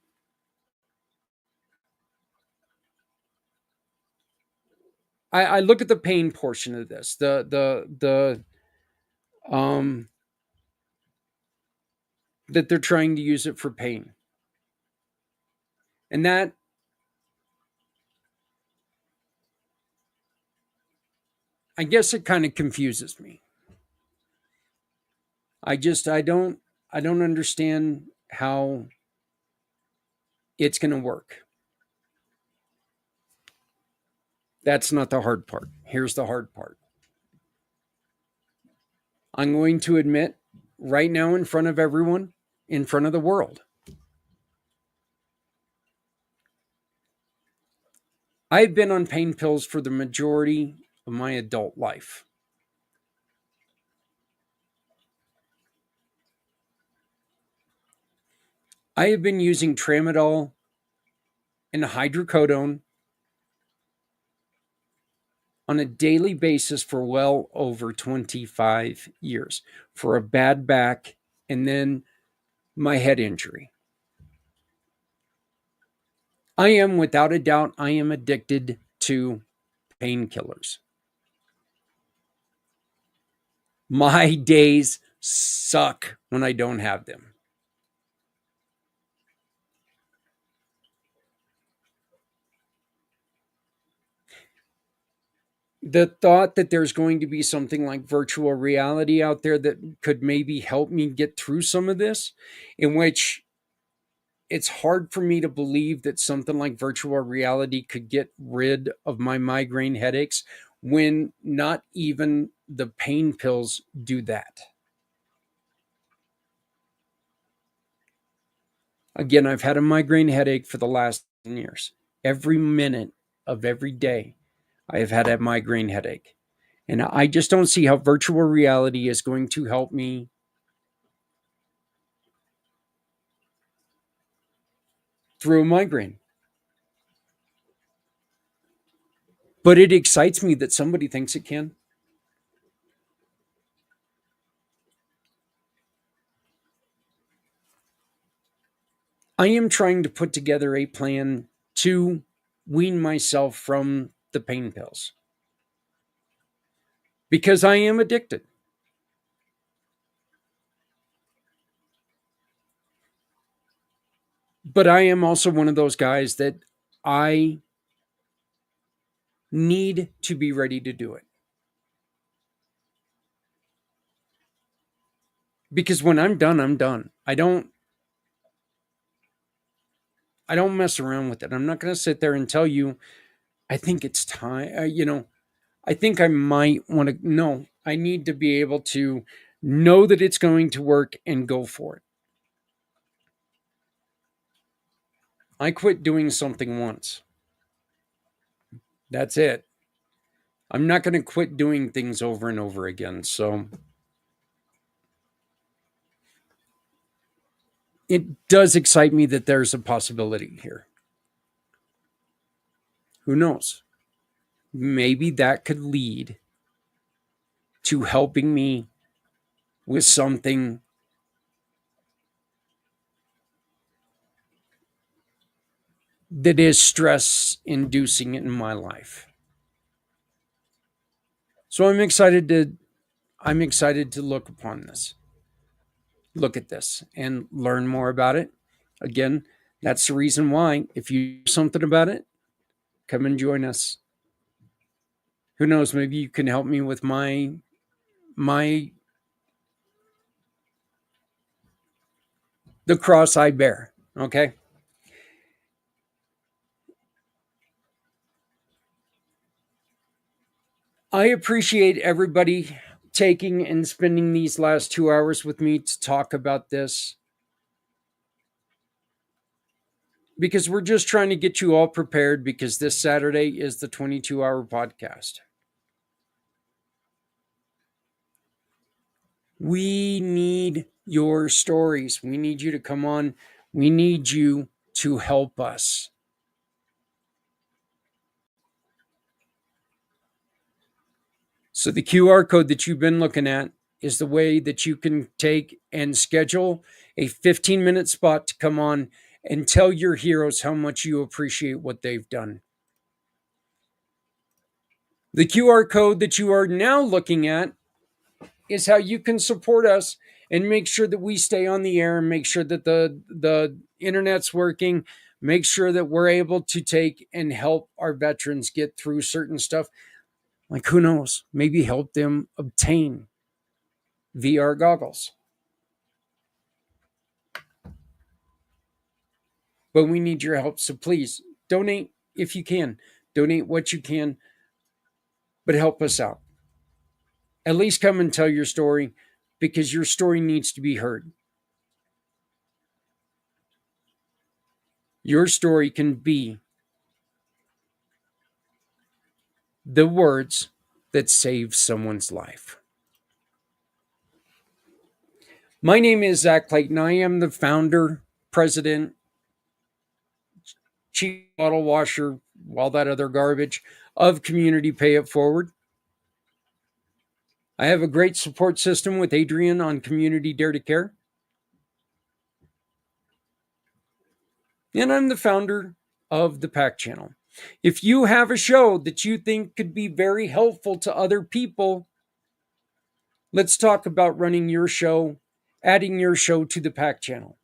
I look at the pain portion of this. Um that they're trying to use it for pain. And that I guess it kind of confuses me. I don't understand how it's going to work. That's not the hard part. Here's the hard part. I'm going to admit right now in front of everyone, in front of the world, I've been on pain pills for the majority of my adult life. I have been using tramadol and hydrocodone on a daily basis for well over 25 years for a bad back and then my head injury. I am, without a doubt, I am addicted to painkillers. My days suck when I don't have them. The thought that there's going to be something like virtual reality out there that could maybe help me get through some of this, in which it's hard for me to believe that something like virtual reality could get rid of my migraine headaches when not even the pain pills do that. Again, I've had a migraine headache for the last 10 years. Every minute of every day, I have had a migraine headache. And I just don't see how virtual reality is going to help me through a migraine. But it excites me that somebody thinks it can. I am trying to put together a plan to wean myself from the pain pills because I am addicted. But I am also one of those guys that I need to be ready to do it. Because when I'm done, I'm done. I don't mess around with it. I'm not going to sit there and tell you, I think it's time. I think I might want to. No, I need to be able to know that it's going to work and go for it. I quit doing something once. That's it. I'm not going to quit doing things over and over again. So it does excite me that there's a possibility here. Who knows? Maybe that could lead to helping me with something that is stress inducing in my life. So I'm excited to look at this and learn more about it. Again, that's the reason why, if you do something about it, come and join us. Who knows, maybe you can help me with my the cross I bear. Okay. I appreciate everybody taking and spending these last 2 hours with me to talk about this, because we're just trying to get you all prepared, because this Saturday is the 22-hour podcast. We need your stories. We need you to come on. We need you to help us. So the QR code that you've been looking at is the way that you can take and schedule a 15-minute spot to come on and tell your heroes how much you appreciate what they've done. The QR code that you are now looking at is how you can support us and make sure that we stay on the air, and make sure that the internet's working, make sure that we're able to take and help our veterans get through certain stuff. Like, who knows, maybe help them obtain VR goggles. But we need your help. So please donate if you can. Donate what you can, but help us out. At least come and tell your story, because your story needs to be heard. Your story can be the words that save someone's life. My name is Zak Clayton. I am the founder, president, chief bottle washer, all that other garbage of Community Pay It Forward. I have a great support system with Adrian on Community Dare to Care. And I'm the founder of the PAC channel. If you have a show that you think could be very helpful to other people, let's talk about running your show, adding your show to the PAC channel.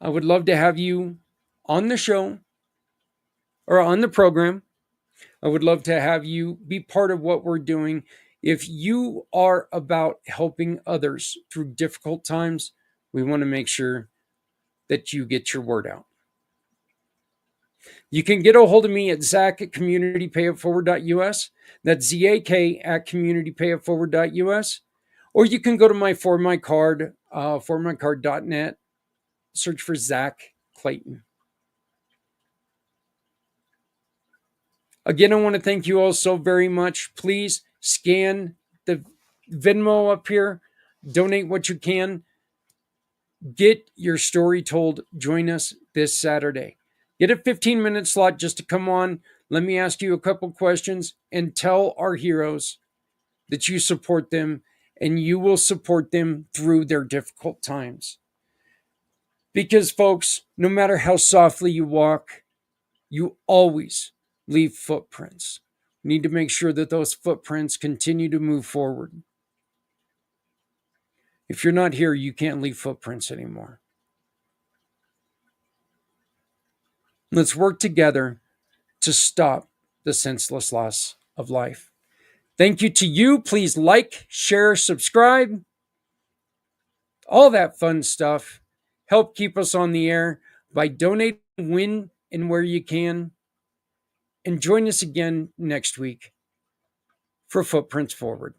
I would love to have you on the show or on the program. I would love to have you be part of what we're doing. If you are about helping others through difficult times, we want to make sure that you get your word out. You can get a hold of me at Zak at communitypayitforward.us. That's ZAK at communitypayitforward.us. Or you can go to my For My Card, formycard.net, search for Zak Clayton. Again, I want to thank you all so very much. Please scan the Venmo up here. Donate what you can. Get your story told. Join us this Saturday. Get a 15-minute slot just to come on. Let me ask you a couple questions and tell our heroes that you support them, and you will support them through their difficult times. Because, folks, no matter how softly you walk, you always leave footprints. You need to make sure that those footprints continue to move forward. If you're not here, you can't leave footprints anymore. Let's work together to stop the senseless loss of life. Thank you to you. Please like, share, subscribe, all that fun stuff. Help keep us on the air by donating when and where you can. And join us again next week for Footprints Forward.